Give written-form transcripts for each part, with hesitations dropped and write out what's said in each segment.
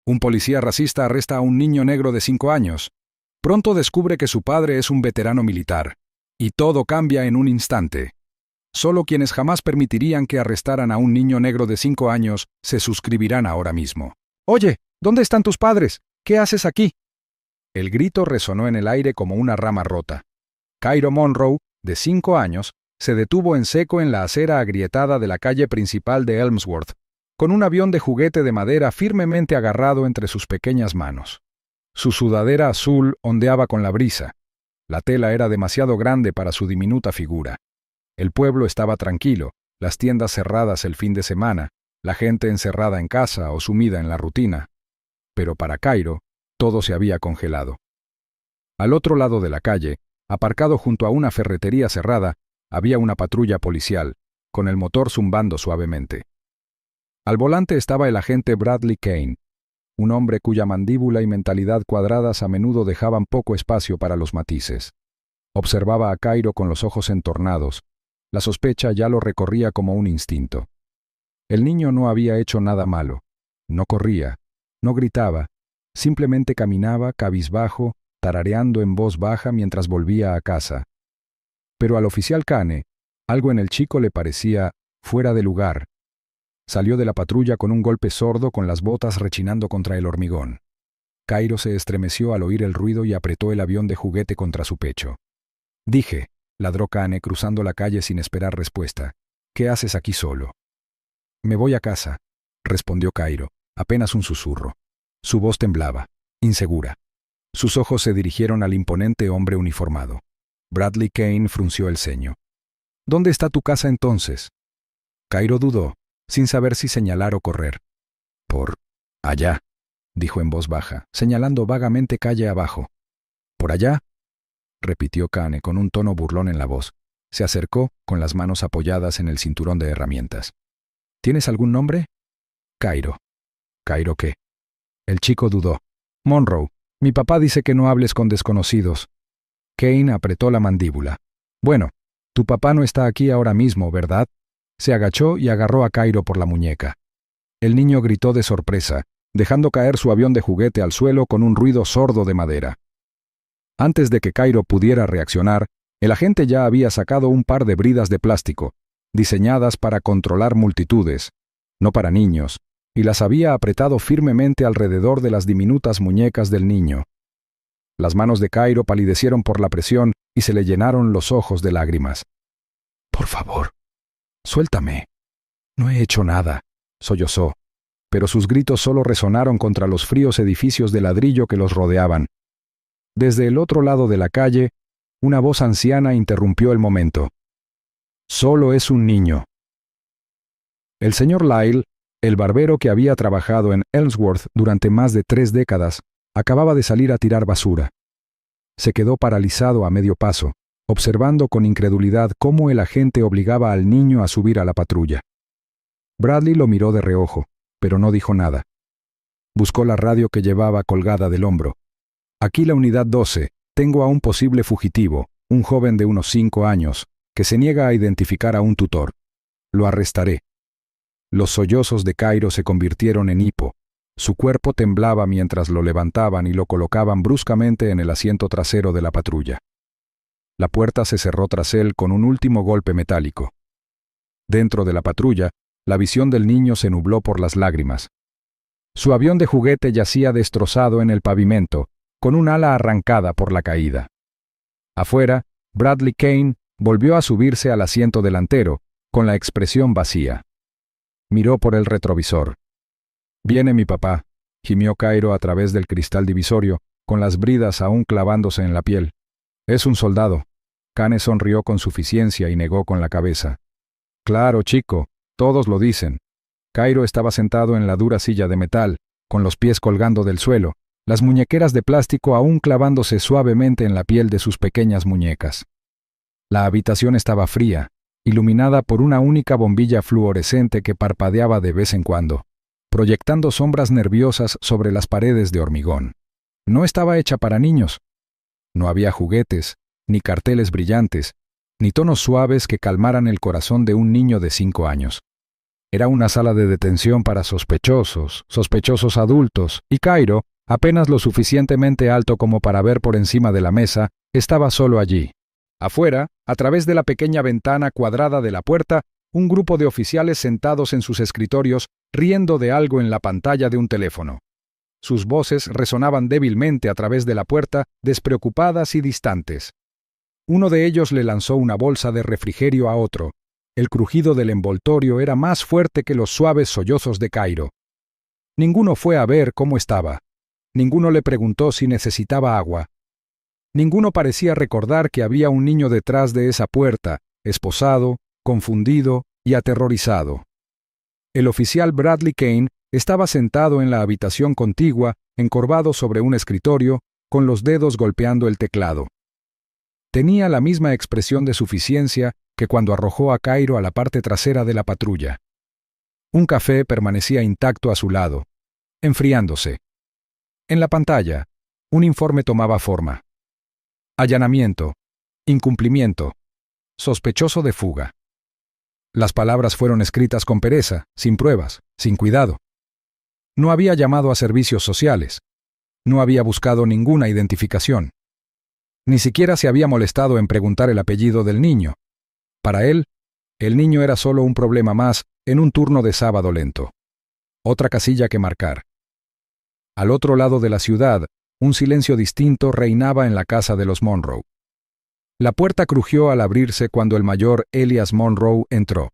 Un policía racista arresta a un niño negro de 5 años. Pronto descubre que su padre es un veterano militar. Y todo cambia en un instante. Solo quienes jamás permitirían que arrestaran a un niño negro de 5 años se suscribirán ahora mismo. «Oye, ¿dónde están tus padres? ¿Qué haces aquí?» El grito resonó en el aire como una rama rota. Cairo Monroe, de 5 años, se detuvo en seco en la acera agrietada de la calle principal de Elmsworth, con un avión de juguete de madera firmemente agarrado entre sus pequeñas manos. Su sudadera azul ondeaba con la brisa. La tela era demasiado grande para su diminuta figura. El pueblo estaba tranquilo, las tiendas cerradas el fin de semana, la gente encerrada en casa o sumida en la rutina. Pero para Cairo, todo se había congelado. Al otro lado de la calle, aparcado junto a una ferretería cerrada, había una patrulla policial, con el motor zumbando suavemente. Al volante estaba el agente Bradley Kane, un hombre cuya mandíbula y mentalidad cuadradas a menudo dejaban poco espacio para los matices. Observaba a Cairo con los ojos entornados. La sospecha ya lo recorría como un instinto. El niño no había hecho nada malo. No corría, no gritaba, simplemente caminaba cabizbajo, tarareando en voz baja mientras volvía a casa. Pero al oficial Kane, algo en el chico le parecía fuera de lugar. Salió de la patrulla con un golpe sordo con las botas rechinando contra el hormigón. Cairo se estremeció al oír el ruido y apretó el avión de juguete contra su pecho. «Dije», ladró Kane cruzando la calle sin esperar respuesta, «¿qué haces aquí solo?» «Me voy a casa», respondió Cairo, apenas un susurro. Su voz temblaba, insegura. Sus ojos se dirigieron al imponente hombre uniformado. Bradley Kane frunció el ceño. «¿Dónde está tu casa entonces?» Cairo dudó, sin saber si señalar o correr. «Por allá», dijo en voz baja, señalando vagamente calle abajo. «¿Por allá?», repitió Kane con un tono burlón en la voz. Se acercó, con las manos apoyadas en el cinturón de herramientas. «¿Tienes algún nombre?» «Cairo». «¿Cairo qué?» El chico dudó. «Monroe, mi papá dice que no hables con desconocidos». Kane apretó la mandíbula. «Bueno, tu papá no está aquí ahora mismo, ¿verdad?» Se agachó y agarró a Cairo por la muñeca. El niño gritó de sorpresa, dejando caer su avión de juguete al suelo con un ruido sordo de madera. Antes de que Cairo pudiera reaccionar, el agente ya había sacado un par de bridas de plástico, diseñadas para controlar multitudes, no para niños, y las había apretado firmemente alrededor de las diminutas muñecas del niño. Las manos de Cairo palidecieron por la presión y se le llenaron los ojos de lágrimas. «Por favor, suéltame. No he hecho nada», sollozó, pero sus gritos solo resonaron contra los fríos edificios de ladrillo que los rodeaban. Desde el otro lado de la calle, una voz anciana interrumpió el momento. «Solo es un niño». El señor Lyle, el barbero que había trabajado en Elmsworth durante más de 3 décadas, acababa de salir a tirar basura. Se quedó paralizado a medio paso, observando con incredulidad cómo el agente obligaba al niño a subir a la patrulla. Bradley lo miró de reojo, pero no dijo nada. Buscó la radio que llevaba colgada del hombro. «Aquí la unidad 12. Tengo a un posible fugitivo, un joven de unos 5 años, que se niega a identificar a un tutor. Lo arrestaré». Los sollozos de Cairo se convirtieron en hipo. Su cuerpo temblaba mientras lo levantaban y lo colocaban bruscamente en el asiento trasero de la patrulla. La puerta se cerró tras él con un último golpe metálico. Dentro de la patrulla, la visión del niño se nubló por las lágrimas. Su avión de juguete yacía destrozado en el pavimento, con un ala arrancada por la caída. Afuera, Bradley Kane volvió a subirse al asiento delantero, con la expresión vacía. Miró por el retrovisor. «Viene mi papá», gimió Cairo a través del cristal divisorio, con las bridas aún clavándose en la piel. «Es un soldado». Kane sonrió con suficiencia y negó con la cabeza. «Claro, chico, todos lo dicen». Cairo estaba sentado en la dura silla de metal, con los pies colgando del suelo, las muñequeras de plástico aún clavándose suavemente en la piel de sus pequeñas muñecas. La habitación estaba fría, iluminada por una única bombilla fluorescente que parpadeaba de vez en cuando, proyectando sombras nerviosas sobre las paredes de hormigón. No estaba hecha para niños. No había juguetes, ni carteles brillantes, ni tonos suaves que calmaran el corazón de un niño de 5 años. Era una sala de detención para sospechosos adultos, y Cairo, apenas lo suficientemente alto como para ver por encima de la mesa, estaba solo allí. Afuera, a través de la pequeña ventana cuadrada de la puerta, un grupo de oficiales sentados en sus escritorios, riendo de algo en la pantalla de un teléfono. Sus voces resonaban débilmente a través de la puerta, despreocupadas y distantes. Uno de ellos le lanzó una bolsa de refrigerio a otro. El crujido del envoltorio era más fuerte que los suaves sollozos de Cairo. Ninguno fue a ver cómo estaba. Ninguno le preguntó si necesitaba agua. Ninguno parecía recordar que había un niño detrás de esa puerta, esposado, confundido y aterrorizado. El oficial Bradley Kane estaba sentado en la habitación contigua, encorvado sobre un escritorio, con los dedos golpeando el teclado. Tenía la misma expresión de suficiencia que cuando arrojó a Cairo a la parte trasera de la patrulla. Un café permanecía intacto a su lado, enfriándose. En la pantalla, un informe tomaba forma. Allanamiento, incumplimiento, sospechoso de fuga. Las palabras fueron escritas con pereza, sin pruebas, sin cuidado. No había llamado a servicios sociales. No había buscado ninguna identificación. Ni siquiera se había molestado en preguntar el apellido del niño. Para él, el niño era solo un problema más en un turno de sábado lento. Otra casilla que marcar. Al otro lado de la ciudad, un silencio distinto reinaba en la casa de los Monroe. La puerta crujió al abrirse cuando el mayor Elias Monroe entró.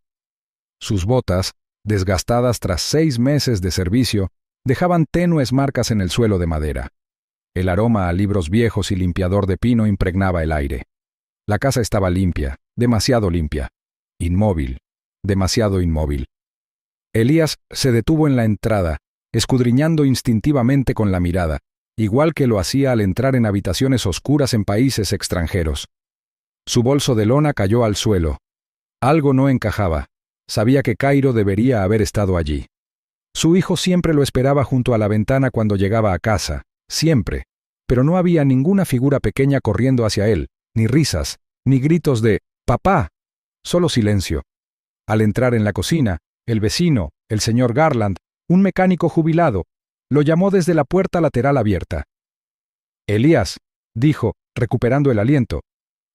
Sus botas, desgastadas tras 6 meses de servicio, dejaban tenues marcas en el suelo de madera. El aroma a libros viejos y limpiador de pino impregnaba el aire. La casa estaba limpia, demasiado limpia. Inmóvil, demasiado inmóvil. Elías se detuvo en la entrada, escudriñando instintivamente con la mirada, igual que lo hacía al entrar en habitaciones oscuras en países extranjeros. Su bolso de lona cayó al suelo. Algo no encajaba. Sabía que Cairo debería haber estado allí. Su hijo siempre lo esperaba junto a la ventana cuando llegaba a casa, siempre, pero no había ninguna figura pequeña corriendo hacia él, ni risas, ni gritos de «¡Papá!», solo silencio. Al entrar en la cocina, el vecino, el señor Garland, un mecánico jubilado, lo llamó desde la puerta lateral abierta. «Elías», dijo, recuperando el aliento.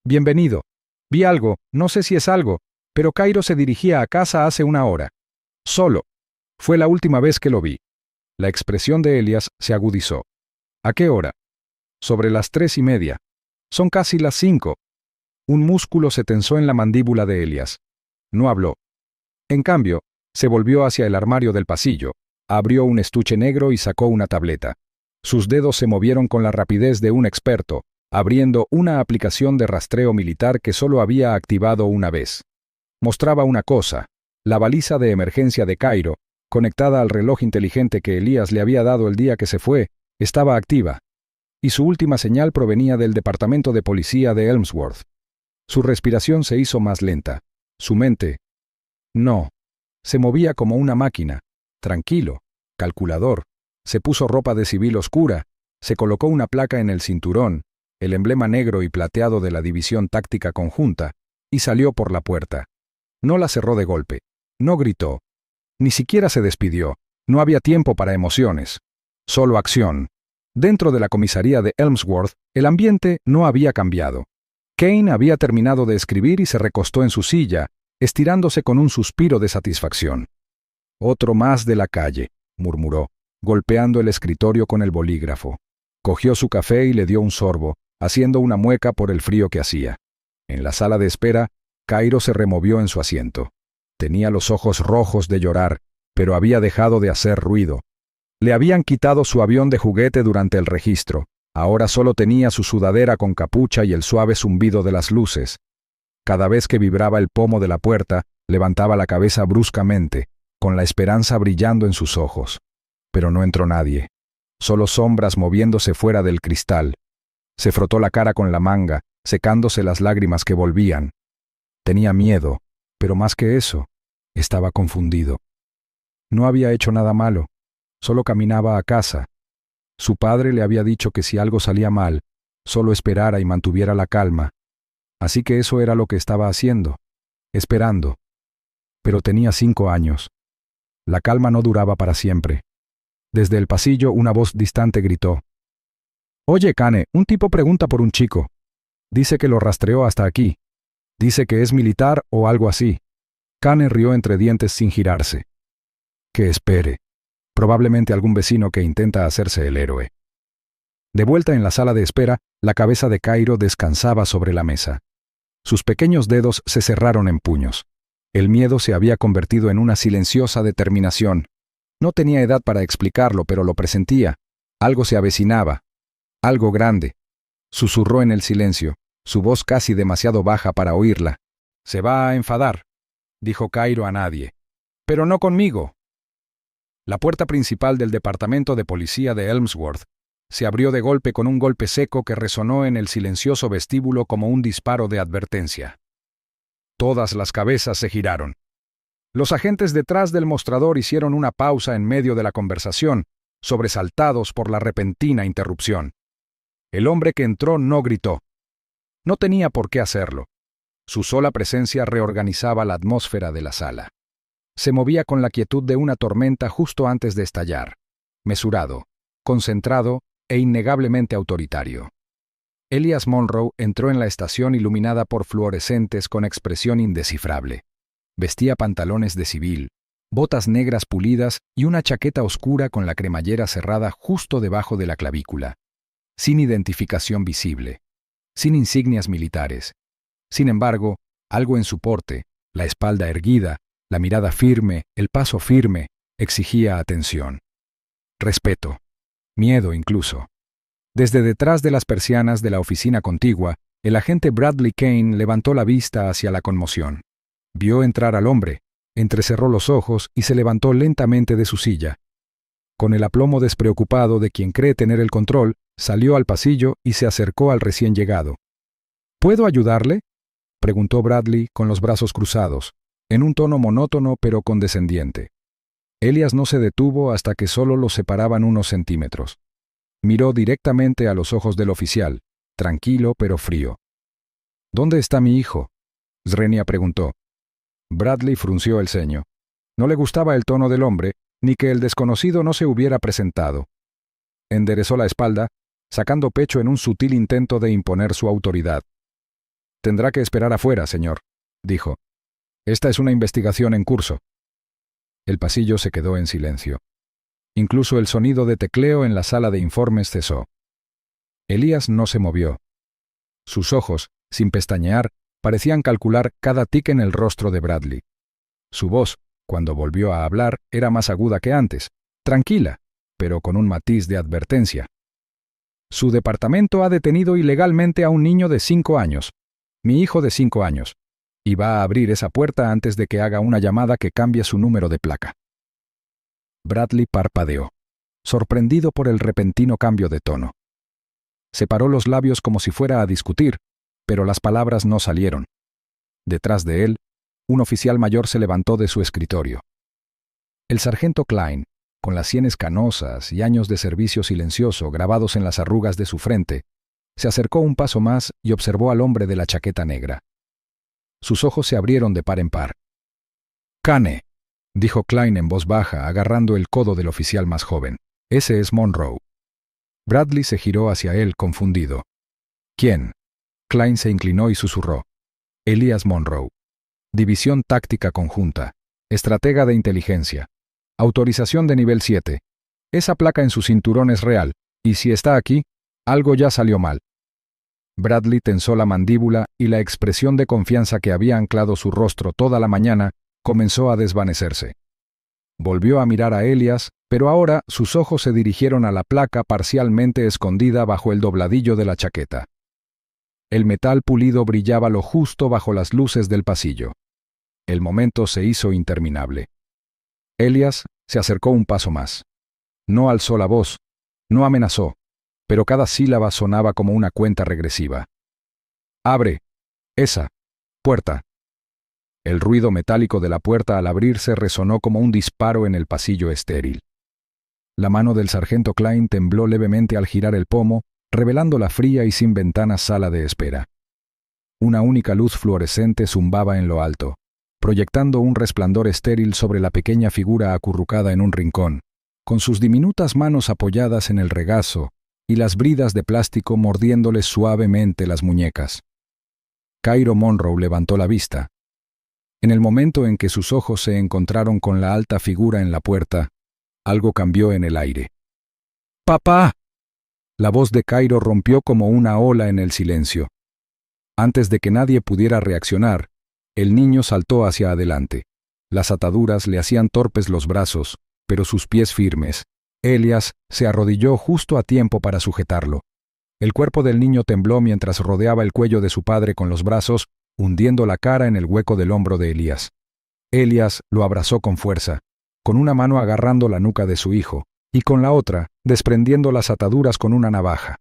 «Bienvenido. Vi algo, no sé si es algo, pero Cairo se dirigía a casa hace una hora. Solo. Fue la última vez que lo vi». La expresión de Elías se agudizó. «¿A qué hora?» «Sobre las 3:30. Son casi las 5». Un músculo se tensó en la mandíbula de Elías. No habló. En cambio, se volvió hacia el armario del pasillo, abrió un estuche negro y sacó una tableta. Sus dedos se movieron con la rapidez de un experto, abriendo una aplicación de rastreo militar que solo había activado una vez. Mostraba una cosa: la baliza de emergencia de Cairo, conectada al reloj inteligente que Elías le había dado el día que se fue, estaba activa, y su última señal provenía del departamento de policía de Elmsworth. Su respiración se hizo más lenta. Su mente, no, se movía como una máquina, tranquilo, calculador. Se puso ropa de civil oscura, se colocó una placa en el cinturón, el emblema negro y plateado de la División Táctica Conjunta, y salió por la puerta. No la cerró de golpe, no gritó, ni siquiera se despidió. No había tiempo para emociones, solo acción. Dentro de la comisaría de Elmsworth, el ambiente no había cambiado. Kane había terminado de escribir y se recostó en su silla, estirándose con un suspiro de satisfacción. «Otro más de la calle», murmuró, golpeando el escritorio con el bolígrafo. Cogió su café y le dio un sorbo, haciendo una mueca por el frío que hacía. En la sala de espera, Cairo se removió en su asiento. Tenía los ojos rojos de llorar, pero había dejado de hacer ruido. Le habían quitado su avión de juguete durante el registro. Ahora solo tenía su sudadera con capucha y el suave zumbido de las luces. Cada vez que vibraba el pomo de la puerta, levantaba la cabeza bruscamente, con la esperanza brillando en sus ojos. Pero no entró nadie. Solo sombras moviéndose fuera del cristal. Se frotó la cara con la manga, secándose las lágrimas que volvían. Tenía miedo, pero más que eso, estaba confundido. No había hecho nada malo, solo caminaba a casa. Su padre le había dicho que si algo salía mal, solo esperara y mantuviera la calma. Así que eso era lo que estaba haciendo, esperando. Pero tenía 5 años. La calma no duraba para siempre. Desde el pasillo una voz distante gritó: «Oye, Kane, un tipo pregunta por un chico. Dice que lo rastreó hasta aquí. Dice que es militar o algo así». Kane rió entre dientes sin girarse. «Que espere. Probablemente algún vecino que intenta hacerse el héroe». De vuelta en la sala de espera, la cabeza de Cairo descansaba sobre la mesa. Sus pequeños dedos se cerraron en puños. El miedo se había convertido en una silenciosa determinación. No tenía edad para explicarlo, pero lo presentía. Algo se avecinaba. Algo grande. Susurró en el silencio, su voz casi demasiado baja para oírla. «Se va a enfadar», dijo Cairo a nadie. «Pero no conmigo». La puerta principal del departamento de policía de Elmsworth se abrió de golpe con un golpe seco que resonó en el silencioso vestíbulo como un disparo de advertencia. Todas las cabezas se giraron. Los agentes detrás del mostrador hicieron una pausa en medio de la conversación, sobresaltados por la repentina interrupción. El hombre que entró no gritó. No tenía por qué hacerlo. Su sola presencia reorganizaba la atmósfera de la sala. Se movía con la quietud de una tormenta justo antes de estallar, mesurado, concentrado e innegablemente autoritario. Elias Monroe entró en la estación iluminada por fluorescentes con expresión indescifrable. Vestía pantalones de civil, botas negras pulidas y una chaqueta oscura con la cremallera cerrada justo debajo de la clavícula. Sin identificación visible, sin insignias militares. Sin embargo, algo en su porte, la espalda erguida, la mirada firme, el paso firme, exigía atención. Respeto. Miedo incluso. Desde detrás de las persianas de la oficina contigua, el agente Bradley Kane levantó la vista hacia la conmoción. Vio entrar al hombre, entrecerró los ojos y se levantó lentamente de su silla. Con el aplomo despreocupado de quien cree tener el control, salió al pasillo y se acercó al recién llegado. «¿Puedo ayudarle?», preguntó Bradley con los brazos cruzados, en un tono monótono pero condescendiente. Elias no se detuvo hasta que solo los separaban unos centímetros. Miró directamente a los ojos del oficial, tranquilo pero frío. «¿Dónde está mi hijo?», Srenia preguntó. Bradley frunció el ceño. No le gustaba el tono del hombre, ni que el desconocido no se hubiera presentado. Enderezó la espalda, sacando pecho en un sutil intento de imponer su autoridad. «Tendrá que esperar afuera, señor», dijo. «Esta es una investigación en curso». El pasillo se quedó en silencio. Incluso el sonido de tecleo en la sala de informes cesó. Elías no se movió. Sus ojos, sin pestañear, parecían calcular cada tic en el rostro de Bradley. Su voz, cuando volvió a hablar, era más aguda que antes, tranquila, pero con un matiz de advertencia. «Su departamento ha detenido ilegalmente a un niño de 5 años, mi hijo de 5 años, y va a abrir esa puerta antes de que haga una llamada que cambie su número de placa». Bradley parpadeó, sorprendido por el repentino cambio de tono. Separó los labios como si fuera a discutir, pero las palabras no salieron. Detrás de él, un oficial mayor se levantó de su escritorio. El sargento Klein, con las sienes canosas y años de servicio silencioso grabados en las arrugas de su frente, se acercó un paso más y observó al hombre de la chaqueta negra. Sus ojos se abrieron de par en par. «Kane», dijo Klein en voz baja, agarrando el codo del oficial más joven. «Ese es Monroe». Bradley se giró hacia él, confundido. «¿Quién?». Klein se inclinó y susurró. «Elias Monroe. División Táctica Conjunta. Estratega de inteligencia. Autorización de nivel 7. Esa placa en su cinturón es real, y si está aquí, algo ya salió mal». Bradley tensó la mandíbula y la expresión de confianza que había anclado su rostro toda la mañana comenzó a desvanecerse. Volvió a mirar a Elias, pero ahora sus ojos se dirigieron a la placa parcialmente escondida bajo el dobladillo de la chaqueta. El metal pulido brillaba lo justo bajo las luces del pasillo. El momento se hizo interminable. Elias se acercó un paso más. No alzó la voz, no amenazó, pero cada sílaba sonaba como una cuenta regresiva. «Abre esa puerta». El ruido metálico de la puerta al abrirse resonó como un disparo en el pasillo estéril. La mano del sargento Klein tembló levemente al girar el pomo, revelando la fría y sin ventanas sala de espera. Una única luz fluorescente zumbaba en lo alto. proyectando un resplandor estéril sobre la pequeña figura acurrucada en un rincón, con sus diminutas manos apoyadas en el regazo y las bridas de plástico mordiéndole suavemente las muñecas. Cairo Monroe levantó la vista. En el momento en que sus ojos se encontraron con la alta figura en la puerta, algo cambió en el aire. ¡Papá! La voz de Cairo rompió como una ola en el silencio. Antes de que nadie pudiera reaccionar, el niño saltó hacia adelante. Las ataduras le hacían torpes los brazos, pero sus pies firmes. Elias se arrodilló justo a tiempo para sujetarlo. El cuerpo del niño tembló mientras rodeaba el cuello de su padre con los brazos, hundiendo la cara en el hueco del hombro de Elías. Elias lo abrazó con fuerza, con una mano agarrando la nuca de su hijo, y con la otra, desprendiendo las ataduras con una navaja.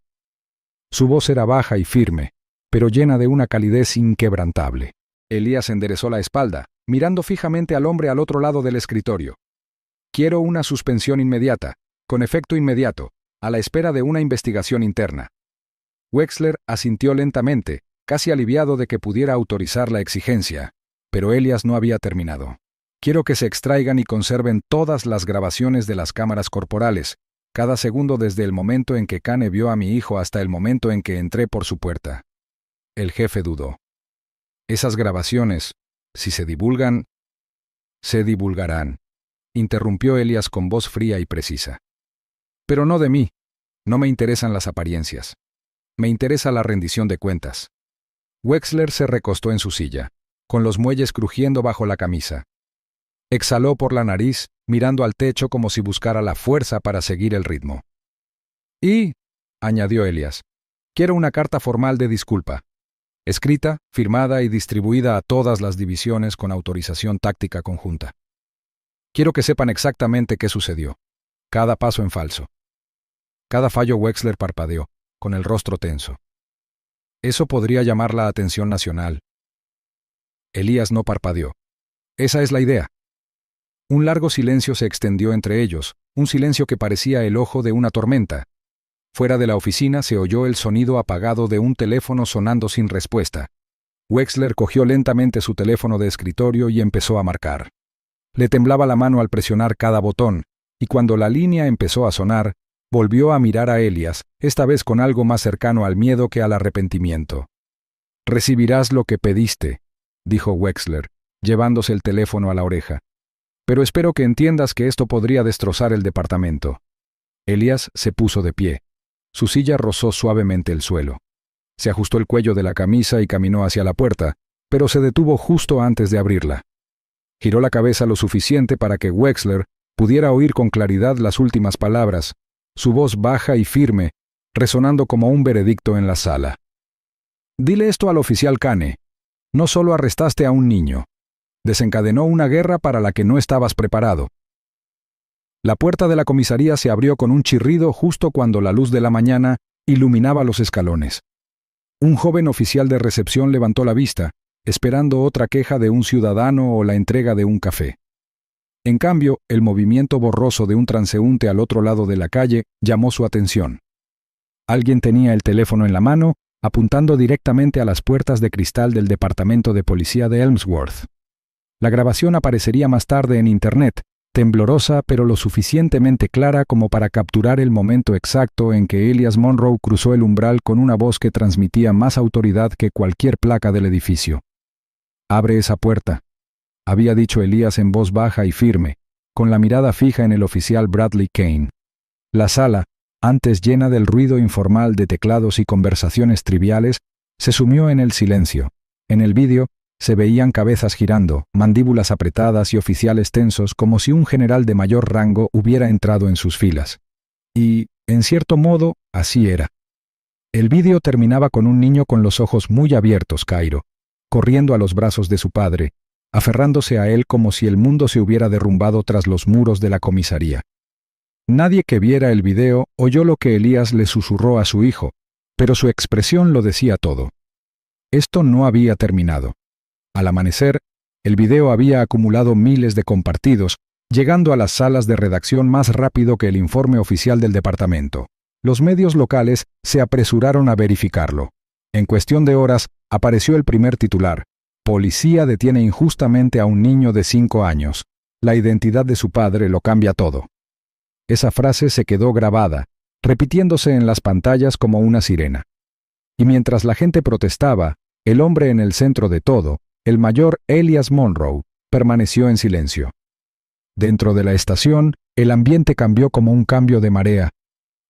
Su voz era baja y firme, pero llena de una calidez inquebrantable. Elías enderezó la espalda, mirando fijamente al hombre al otro lado del escritorio. «Quiero una suspensión inmediata, con efecto inmediato, a la espera de una investigación interna». Wexler asintió lentamente, casi aliviado de que pudiera autorizar la exigencia, pero Elias no había terminado. «Quiero que se extraigan y conserven todas las grabaciones de las cámaras corporales, cada segundo desde el momento en que Kane vio a mi hijo hasta el momento en que entré por su puerta». El jefe dudó. «Esas grabaciones, si se divulgan, se divulgarán», interrumpió Elias con voz fría y precisa. «Pero no de mí. No me interesan las apariencias. Me interesa la rendición de cuentas». Wexler se recostó en su silla, con los muelles crujiendo bajo la camisa. Exhaló por la nariz, mirando al techo como si buscara la fuerza para seguir el ritmo. «Y», añadió Elias, «quiero una carta formal de disculpa, escrita, firmada y distribuida a todas las divisiones con autorización táctica conjunta. Quiero que sepan exactamente qué sucedió, cada paso en falso». Cada fallo. Wexler parpadeó, con el rostro tenso. «Eso podría llamar la atención nacional». Elías no parpadeó. «Esa es la idea». Un largo silencio se extendió entre ellos, un silencio que parecía el ojo de una tormenta. Fuera de la oficina se oyó el sonido apagado de un teléfono sonando sin respuesta. Wexler cogió lentamente su teléfono de escritorio y empezó a marcar. Le temblaba la mano al presionar cada botón, y cuando la línea empezó a sonar, volvió a mirar a Elias, esta vez con algo más cercano al miedo que al arrepentimiento. «Recibirás lo que pediste», dijo Wexler, llevándose el teléfono a la oreja. «Pero espero que entiendas que esto podría destrozar el departamento». Elias se puso de pie. Su silla rozó suavemente el suelo. Se ajustó el cuello de la camisa y caminó hacia la puerta, pero se detuvo justo antes de abrirla. Giró la cabeza lo suficiente para que Wexler pudiera oír con claridad las últimas palabras, su voz baja y firme, resonando como un veredicto en la sala. «Dile esto al oficial Kane. No solo arrestaste a un niño. Desencadenó una guerra para la que no estabas preparado». La puerta de la comisaría se abrió con un chirrido justo cuando la luz de la mañana iluminaba los escalones. Un joven oficial de recepción levantó la vista, esperando otra queja de un ciudadano o la entrega de un café. En cambio, el movimiento borroso de un transeúnte al otro lado de la calle llamó su atención. Alguien tenía el teléfono en la mano, apuntando directamente a las puertas de cristal del departamento de policía de Elmsworth. La grabación aparecería más tarde en Internet, temblorosa pero lo suficientemente clara como para capturar el momento exacto en que Elias Monroe cruzó el umbral con una voz que transmitía más autoridad que cualquier placa del edificio. «Abre esa puerta», había dicho Elías en voz baja y firme, con la mirada fija en el oficial Bradley Kane. La sala, antes llena del ruido informal de teclados y conversaciones triviales, se sumió en el silencio. En el vídeo se veían cabezas girando, mandíbulas apretadas y oficiales tensos como si un general de mayor rango hubiera entrado en sus filas. Y, en cierto modo, así era. El vídeo terminaba con un niño con los ojos muy abiertos, Cairo, corriendo a los brazos de su padre, aferrándose a él como si el mundo se hubiera derrumbado tras los muros de la comisaría. Nadie que viera el video oyó lo que Elías le susurró a su hijo, pero su expresión lo decía todo. Esto no había terminado. Al amanecer, el video había acumulado miles de compartidos, llegando a las salas de redacción más rápido que el informe oficial del departamento. Los medios locales se apresuraron a verificarlo. En cuestión de horas, apareció el primer titular: Policía detiene injustamente a un niño de 5 años. La identidad de su padre lo cambia todo. Esa frase se quedó grabada, repitiéndose en las pantallas como una sirena. Y mientras la gente protestaba, el hombre en el centro de todo, el mayor Elias Monroe, permaneció en silencio. Dentro de la estación, el ambiente cambió como un cambio de marea.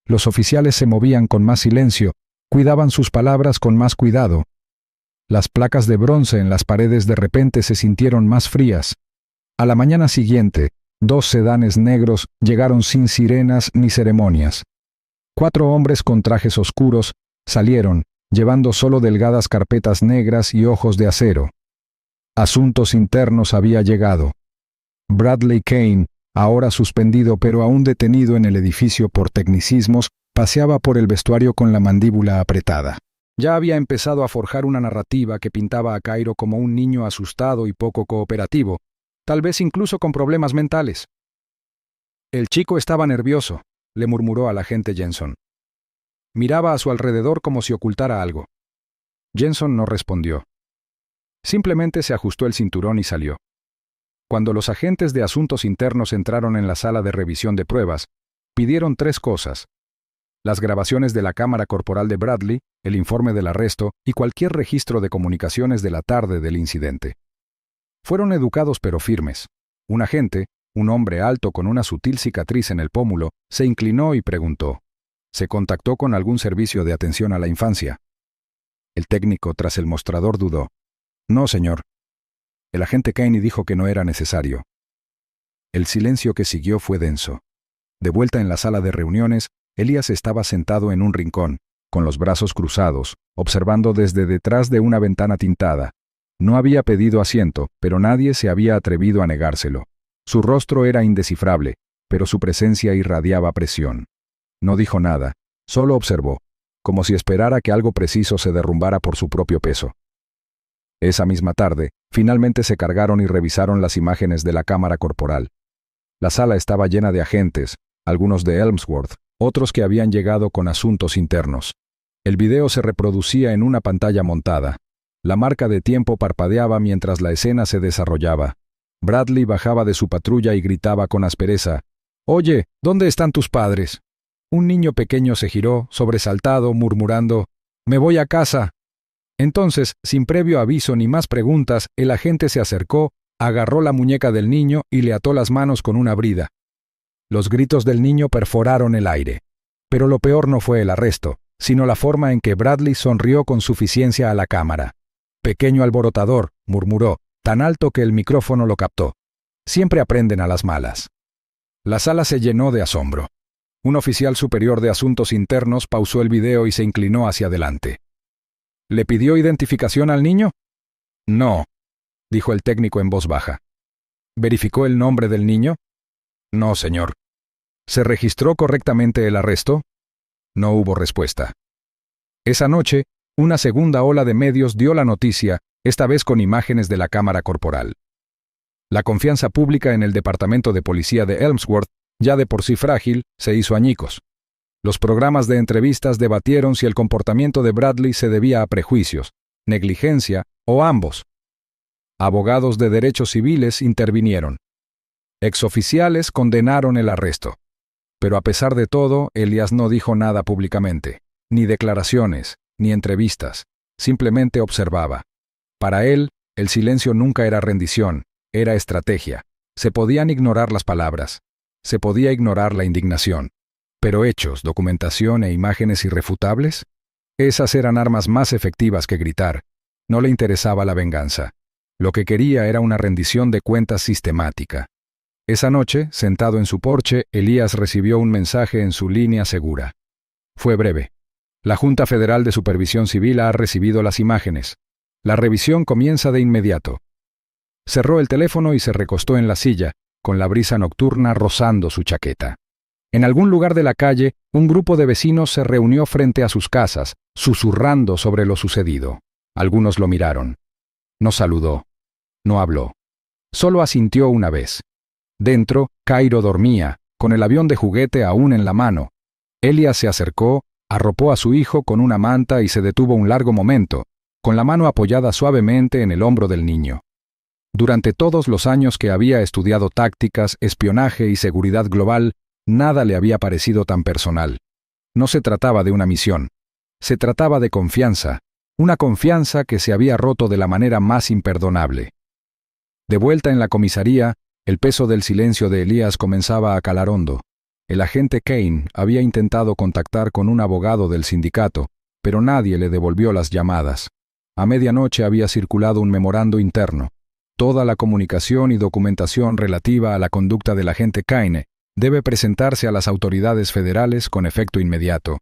Los oficiales se movían con más silencio, cuidaban sus palabras con más cuidado. Las placas de bronce en las paredes de repente se sintieron más frías. A la mañana siguiente, 2 sedanes negros llegaron sin sirenas ni ceremonias. 4 hombres con trajes oscuros salieron, llevando solo delgadas carpetas negras y ojos de acero. Asuntos Internos había llegado. Bradley Kane, ahora suspendido pero aún detenido en el edificio por tecnicismos, paseaba por el vestuario con la mandíbula apretada. Ya había empezado a forjar una narrativa que pintaba a Cairo como un niño asustado y poco cooperativo, tal vez incluso con problemas mentales. El chico estaba nervioso, le murmuró al agente Jensen. Miraba a su alrededor como si ocultara algo. Jensen no respondió. Simplemente se ajustó el cinturón y salió. Cuando los agentes de Asuntos Internos entraron en la sala de revisión de pruebas, pidieron 3 cosas: las grabaciones de la cámara corporal de Bradley, el informe del arresto y cualquier registro de comunicaciones de la tarde del incidente. Fueron educados pero firmes. Un agente, un hombre alto con una sutil cicatriz en el pómulo, se inclinó y preguntó: ¿se contactó con algún servicio de atención a la infancia? El técnico tras el mostrador dudó. No, señor. El agente Kane dijo que no era necesario. El silencio que siguió fue denso. De vuelta en la sala de reuniones, Elías estaba sentado en un rincón, con los brazos cruzados, observando desde detrás de una ventana tintada. No había pedido asiento, pero nadie se había atrevido a negárselo. Su rostro era indescifrable, pero su presencia irradiaba presión. No dijo nada, solo observó, como si esperara que algo preciso se derrumbara por su propio peso. Esa misma tarde, finalmente se cargaron y revisaron las imágenes de la cámara corporal. La sala estaba llena de agentes, algunos de Elmsworth, otros que habían llegado con Asuntos Internos. El video se reproducía en una pantalla montada. La marca de tiempo parpadeaba mientras la escena se desarrollaba. Bradley bajaba de su patrulla y gritaba con aspereza: «Oye, ¿dónde están tus padres?». Un niño pequeño se giró, sobresaltado, murmurando: «Me voy a casa». Entonces, sin previo aviso ni más preguntas, el agente se acercó, agarró la muñeca del niño y le ató las manos con una brida. Los gritos del niño perforaron el aire. Pero lo peor no fue el arresto, sino la forma en que Bradley sonrió con suficiencia a la cámara. «Pequeño alborotador», murmuró, tan alto que el micrófono lo captó. «Siempre aprenden a las malas». La sala se llenó de asombro. Un oficial superior de Asuntos Internos pausó el video y se inclinó hacia adelante. «¿Le pidió identificación al niño?». «No», dijo el técnico en voz baja. «¿Verificó el nombre del niño?». «No, señor». «¿Se registró correctamente el arresto?». No hubo respuesta. Esa noche, una segunda ola de medios dio la noticia, esta vez con imágenes de la cámara corporal. La confianza pública en el Departamento de Policía de Elmsworth, ya de por sí frágil, se hizo añicos. Los programas de entrevistas debatieron si el comportamiento de Bradley se debía a prejuicios, negligencia o ambos. Abogados de derechos civiles intervinieron. Exoficiales condenaron el arresto. Pero a pesar de todo, Elias no dijo nada públicamente, ni declaraciones, ni entrevistas, simplemente observaba. Para él, el silencio nunca era rendición, era estrategia. Se podían ignorar las palabras, se podía ignorar la indignación. Pero hechos, documentación e imágenes irrefutables, esas eran armas más efectivas que gritar. No le interesaba la venganza. Lo que quería era una rendición de cuentas sistemática. Esa noche, sentado en su porche, Elías recibió un mensaje en su línea segura. Fue breve. La Junta Federal de Supervisión Civil ha recibido las imágenes. La revisión comienza de inmediato. Cerró el teléfono y se recostó en la silla, con la brisa nocturna rozando su chaqueta. En algún lugar de la calle, un grupo de vecinos se reunió frente a sus casas, susurrando sobre lo sucedido. Algunos lo miraron. No saludó. No habló. Solo asintió una vez. Dentro, Cairo dormía, con el avión de juguete aún en la mano. Elias se acercó, arropó a su hijo con una manta y se detuvo un largo momento, con la mano apoyada suavemente en el hombro del niño. Durante todos los años que había estudiado tácticas, espionaje y seguridad global, nada le había parecido tan personal. No se trataba de una misión. Se trataba de confianza, una confianza que se había roto de la manera más imperdonable. De vuelta en la comisaría, el peso del silencio de Elías comenzaba a calar hondo. El agente Kane había intentado contactar con un abogado del sindicato, pero nadie le devolvió las llamadas. A medianoche había circulado un memorando interno. Toda la comunicación y documentación relativa a la conducta del agente Kane debe presentarse a las autoridades federales con efecto inmediato.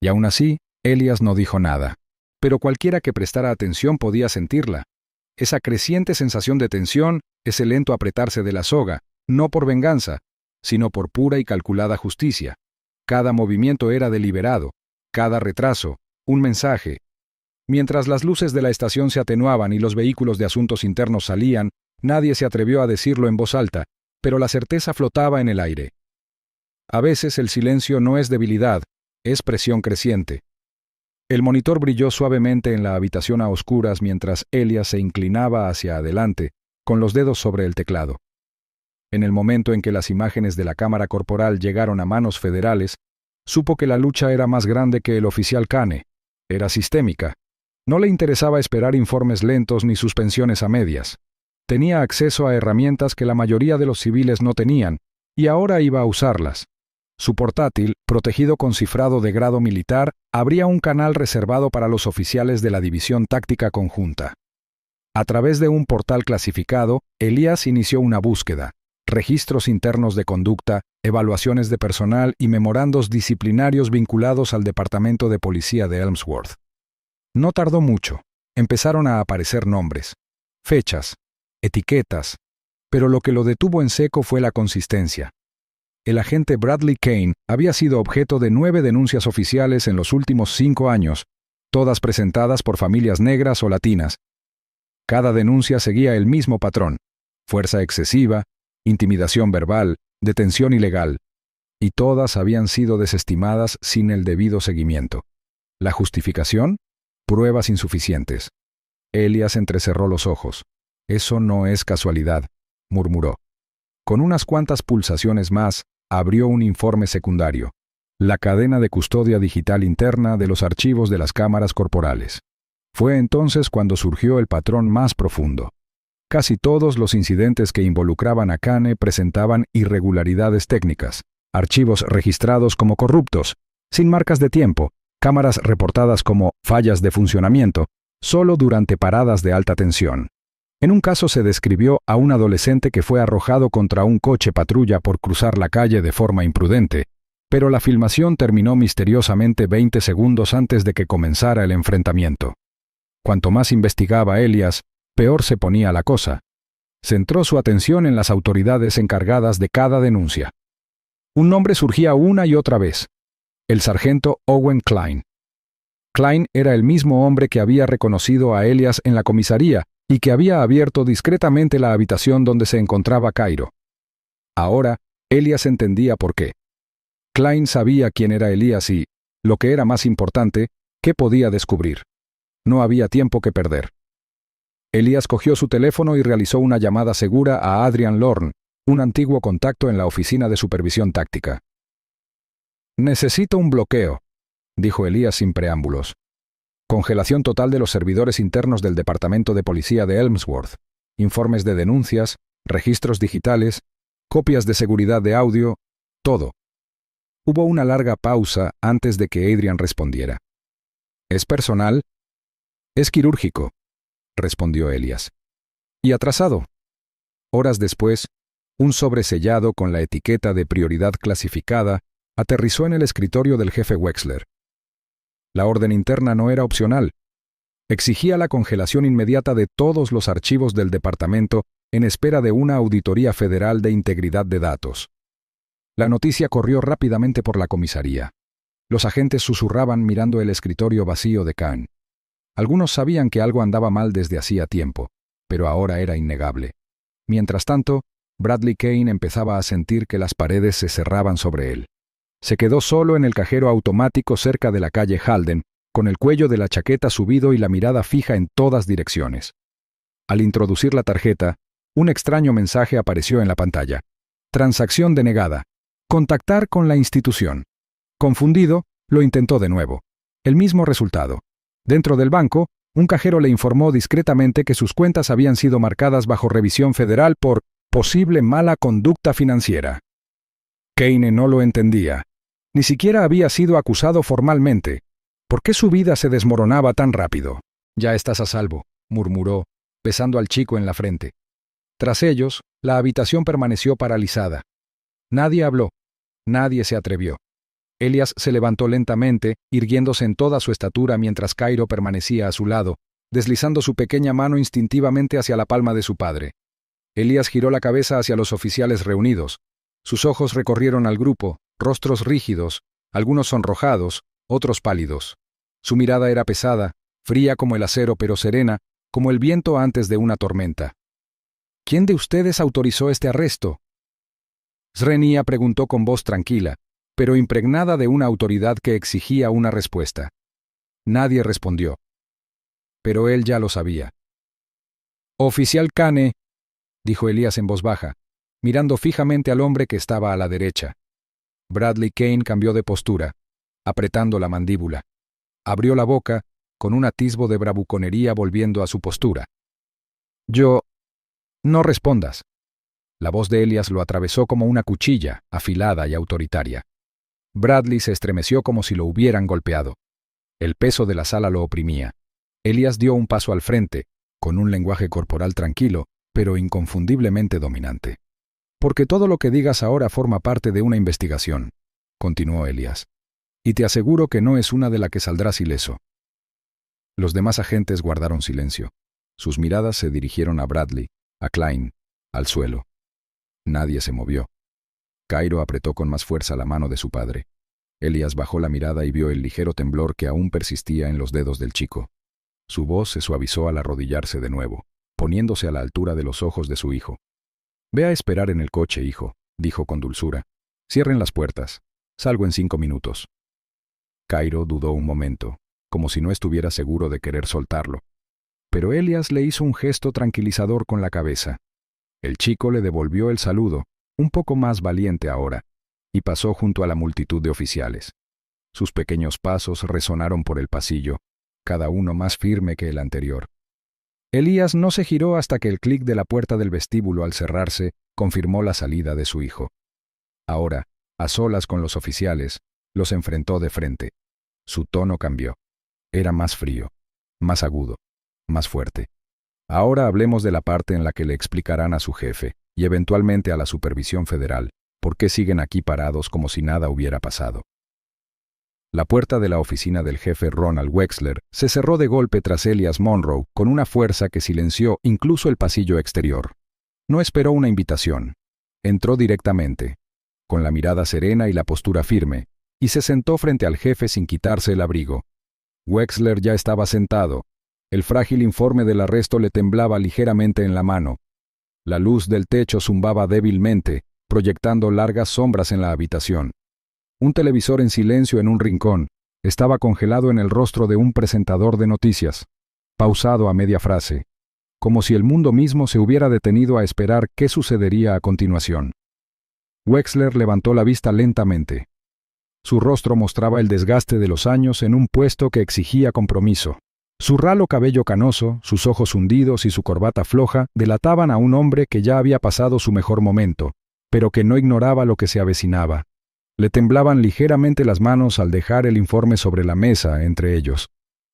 Y aún así, Elías no dijo nada. Pero cualquiera que prestara atención podía sentirla. Esa creciente sensación de tensión, ese lento apretarse de la soga, no por venganza, sino por pura y calculada justicia. Cada movimiento era deliberado, cada retraso, un mensaje. Mientras las luces de la estación se atenuaban y los vehículos de asuntos internos salían, nadie se atrevió a decirlo en voz alta, pero la certeza flotaba en el aire. A veces el silencio no es debilidad, es presión creciente. El monitor brilló suavemente en la habitación a oscuras mientras Elías se inclinaba hacia adelante, con los dedos sobre el teclado. En el momento en que las imágenes de la cámara corporal llegaron a manos federales, supo que la lucha era más grande que el oficial Kane. Era sistémica. No le interesaba esperar informes lentos ni suspensiones a medias. Tenía acceso a herramientas que la mayoría de los civiles no tenían, y ahora iba a usarlas. Su portátil, protegido con cifrado de grado militar, abría un canal reservado para los oficiales de la División Táctica Conjunta. A través de un portal clasificado, Elías inició una búsqueda. Registros internos de conducta, evaluaciones de personal y memorandos disciplinarios vinculados al Departamento de Policía de Elmsworth. No tardó mucho. Empezaron a aparecer nombres, fechas, etiquetas, pero lo que lo detuvo en seco fue la consistencia. El agente Bradley Kane había sido objeto de 9 denuncias oficiales en los últimos 5 años, todas presentadas por familias negras o latinas. Cada denuncia seguía el mismo patrón: fuerza excesiva, intimidación verbal, detención ilegal, y todas habían sido desestimadas sin el debido seguimiento. ¿La justificación? Pruebas insuficientes. Elías entrecerró los ojos. Eso no es casualidad, murmuró. Con unas cuantas pulsaciones más, abrió un informe secundario. La cadena de custodia digital interna de los archivos de las cámaras corporales. Fue entonces cuando surgió el patrón más profundo. Casi todos los incidentes que involucraban a Kane presentaban irregularidades técnicas, archivos registrados como corruptos, sin marcas de tiempo, cámaras reportadas como fallas de funcionamiento, solo durante paradas de alta tensión. En un caso se describió a un adolescente que fue arrojado contra un coche patrulla por cruzar la calle de forma imprudente, pero la filmación terminó misteriosamente 20 segundos antes de que comenzara el enfrentamiento. Cuanto más investigaba Elías, peor se ponía la cosa. Centró su atención en las autoridades encargadas de cada denuncia. Un nombre surgía una y otra vez: el sargento Owen Klein. Klein era el mismo hombre que había reconocido a Elías en la comisaría y que había abierto discretamente la habitación donde se encontraba Cairo. Ahora, Elías entendía por qué. Klein sabía quién era Elías y, lo que era más importante, qué podía descubrir. No había tiempo que perder. Elías cogió su teléfono y realizó una llamada segura a Adrian Lorne, un antiguo contacto en la oficina de supervisión táctica. «Necesito un bloqueo», dijo Elías sin preámbulos. Congelación total de los servidores internos del Departamento de Policía de Elmsworth, informes de denuncias, registros digitales, copias de seguridad de audio, todo. Hubo una larga pausa antes de que Adrian respondiera. «¿Es personal?» «Es quirúrgico», respondió Elías. «¿Y atrasado?» Horas después, un sobre sellado con la etiqueta de prioridad clasificada aterrizó en el escritorio del jefe Wexler. La orden interna no era opcional. Exigía la congelación inmediata de todos los archivos del departamento en espera de una auditoría federal de integridad de datos. La noticia corrió rápidamente por la comisaría. Los agentes susurraban mirando el escritorio vacío de Kane. Algunos sabían que algo andaba mal desde hacía tiempo, pero ahora era innegable. Mientras tanto, Bradley Kane empezaba a sentir que las paredes se cerraban sobre él. Se quedó solo en el cajero automático cerca de la calle Halden, con el cuello de la chaqueta subido y la mirada fija en todas direcciones. Al introducir la tarjeta, un extraño mensaje apareció en la pantalla. Transacción denegada. Contactar con la institución. Confundido, lo intentó de nuevo. El mismo resultado. Dentro del banco, un cajero le informó discretamente que sus cuentas habían sido marcadas bajo revisión federal por posible mala conducta financiera. Kane no lo entendía. Ni siquiera había sido acusado formalmente. ¿Por qué su vida se desmoronaba tan rápido? Ya estás a salvo, murmuró, besando al chico en la frente. Tras ellos, la habitación permaneció paralizada. Nadie habló. Nadie se atrevió. Elias se levantó lentamente, irguiéndose en toda su estatura mientras Cairo permanecía a su lado, deslizando su pequeña mano instintivamente hacia la palma de su padre. Elias giró la cabeza hacia los oficiales reunidos. Sus ojos recorrieron al grupo, rostros rígidos, algunos sonrojados, otros pálidos. Su mirada era pesada, fría como el acero pero serena, como el viento antes de una tormenta. ¿Quién de ustedes autorizó este arresto? Srenia preguntó con voz tranquila, pero impregnada de una autoridad que exigía una respuesta. Nadie respondió. Pero él ya lo sabía. Oficial Kane, dijo Elias en voz baja, mirando fijamente al hombre que estaba a la derecha. Bradley Kane cambió de postura, apretando la mandíbula. Abrió la boca, con un atisbo de bravuconería volviendo a su postura. Yo... No respondas. La voz de Elias lo atravesó como una cuchilla, afilada y autoritaria. Bradley se estremeció como si lo hubieran golpeado. El peso de la sala lo oprimía. Elias dio un paso al frente, con un lenguaje corporal tranquilo, pero inconfundiblemente dominante. Porque todo lo que digas ahora forma parte de una investigación, continuó Elias. Y te aseguro que no es una de la que saldrás ileso. Los demás agentes guardaron silencio. Sus miradas se dirigieron a Bradley, a Klein, al suelo. Nadie se movió. Cairo apretó con más fuerza la mano de su padre. Elias bajó la mirada y vio el ligero temblor que aún persistía en los dedos del chico. Su voz se suavizó al arrodillarse de nuevo, poniéndose a la altura de los ojos de su hijo. «Ve a esperar en el coche, hijo», dijo con dulzura. «Cierren las puertas. Salgo en 5 minutos». Cairo dudó un momento, como si no estuviera seguro de querer soltarlo. Pero Elias le hizo un gesto tranquilizador con la cabeza. El chico le devolvió el saludo, un poco más valiente ahora, y pasó junto a la multitud de oficiales. Sus pequeños pasos resonaron por el pasillo, cada uno más firme que el anterior. Elias no se giró hasta que el clic de la puerta del vestíbulo al cerrarse confirmó la salida de su hijo. Ahora, a solas con los oficiales, los enfrentó de frente. Su tono cambió. Era más frío, más agudo, más fuerte. Ahora hablemos de la parte en la que le explicarán a su jefe, y eventualmente a la supervisión federal, por qué siguen aquí parados como si nada hubiera pasado. La puerta de la oficina del jefe Ronald Wexler se cerró de golpe tras Elias Monroe con una fuerza que silenció incluso el pasillo exterior. No esperó una invitación. Entró directamente, con la mirada serena y la postura firme, y se sentó frente al jefe sin quitarse el abrigo. Wexler ya estaba sentado. El frágil informe del arresto le temblaba ligeramente en la mano. La luz del techo zumbaba débilmente, proyectando largas sombras en la habitación. Un televisor en silencio en un rincón estaba congelado en el rostro de un presentador de noticias, pausado a media frase, como si el mundo mismo se hubiera detenido a esperar qué sucedería a continuación. Wexler levantó la vista lentamente. Su rostro mostraba el desgaste de los años en un puesto que exigía compromiso. Su ralo cabello canoso, sus ojos hundidos y su corbata floja delataban a un hombre que ya había pasado su mejor momento, pero que no ignoraba lo que se avecinaba. Le temblaban ligeramente las manos al dejar el informe sobre la mesa entre ellos.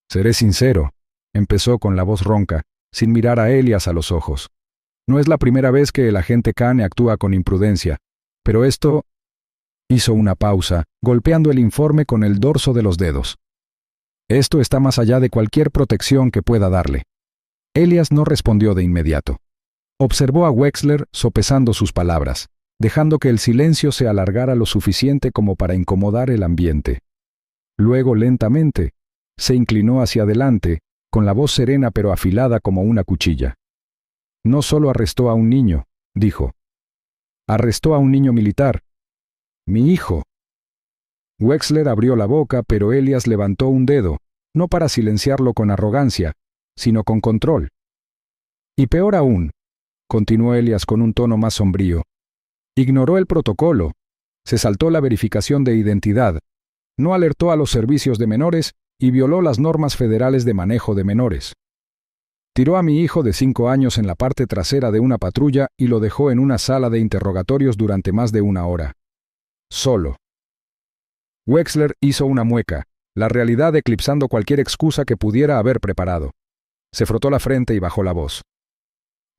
«Seré sincero», empezó con la voz ronca, sin mirar a Elias a los ojos. «No es la primera vez que el agente Kane actúa con imprudencia, pero esto...» Hizo una pausa, golpeando el informe con el dorso de los dedos. «Esto está más allá de cualquier protección que pueda darle». Elias no respondió de inmediato. Observó a Wexler sopesando sus palabras, dejando que el silencio se alargara lo suficiente como para incomodar el ambiente. Luego, lentamente, se inclinó hacia adelante, con la voz serena pero afilada como una cuchilla. «No solo arrestó a un niño», dijo. «Arrestó a un niño militar. Mi hijo». Wexler abrió la boca, pero Elias levantó un dedo, no para silenciarlo con arrogancia, sino con control. Y peor aún, continuó Elías con un tono más sombrío, ignoró el protocolo, se saltó la verificación de identidad, no alertó a los servicios de menores y violó las normas federales de manejo de menores. Tiró a mi hijo de 5 años en la parte trasera de una patrulla y lo dejó en una sala de interrogatorios durante más de 1 hora. Solo. Wexler hizo una mueca, la realidad eclipsando cualquier excusa que pudiera haber preparado. Se frotó la frente y bajó la voz.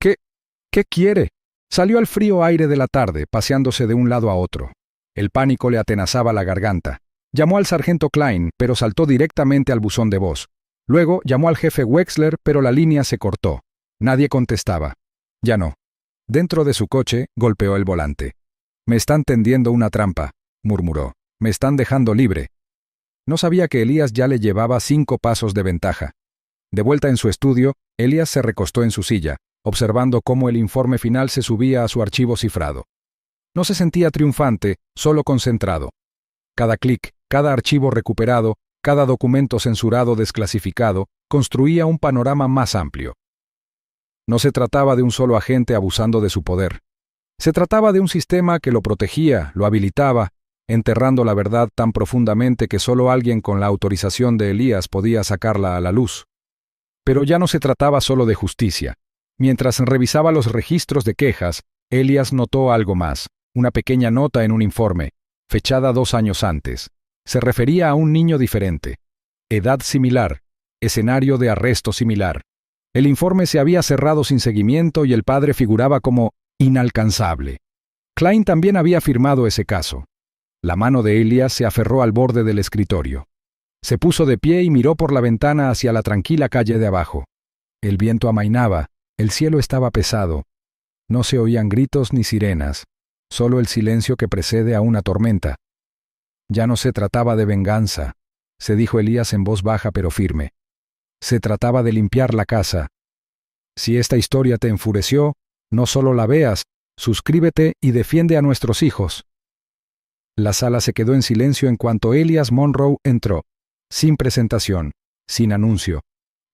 ¿Qué quiere? Salió al frío aire de la tarde, paseándose de un lado a otro. El pánico le atenazaba la garganta. Llamó al sargento Klein, pero saltó directamente al buzón de voz. Luego llamó al jefe Wexler, pero la línea se cortó. Nadie contestaba. Ya no. Dentro de su coche, golpeó el volante. «Me están tendiendo una trampa», murmuró. «Me están dejando libre». No sabía que Elías ya le llevaba 5 pasos de ventaja. De vuelta en su estudio, Elías se recostó en su silla, observando cómo el informe final se subía a su archivo cifrado. No se sentía triunfante, solo concentrado. Cada clic, cada archivo recuperado, cada documento censurado desclasificado, construía un panorama más amplio. No se trataba de un solo agente abusando de su poder. Se trataba de un sistema que lo protegía, lo habilitaba, enterrando la verdad tan profundamente que solo alguien con la autorización de Elías podía sacarla a la luz. Pero ya no se trataba solo de justicia. Mientras revisaba los registros de quejas, Elías notó algo más, una pequeña nota en un informe, fechada 2 años antes. Se refería a un niño diferente. Edad similar, escenario de arresto similar. El informe se había cerrado sin seguimiento y el padre figuraba como inalcanzable. Klein también había firmado ese caso. La mano de Elías se aferró al borde del escritorio. Se puso de pie y miró por la ventana hacia la tranquila calle de abajo. El viento amainaba, el cielo estaba pesado. No se oían gritos ni sirenas, solo el silencio que precede a una tormenta. Ya no se trataba de venganza, se dijo Elías en voz baja pero firme. Se trataba de limpiar la casa. Si esta historia te enfureció, no solo la veas, suscríbete y defiende a nuestros hijos. La sala se quedó en silencio en cuanto Elías Monroe entró, sin presentación, sin anuncio.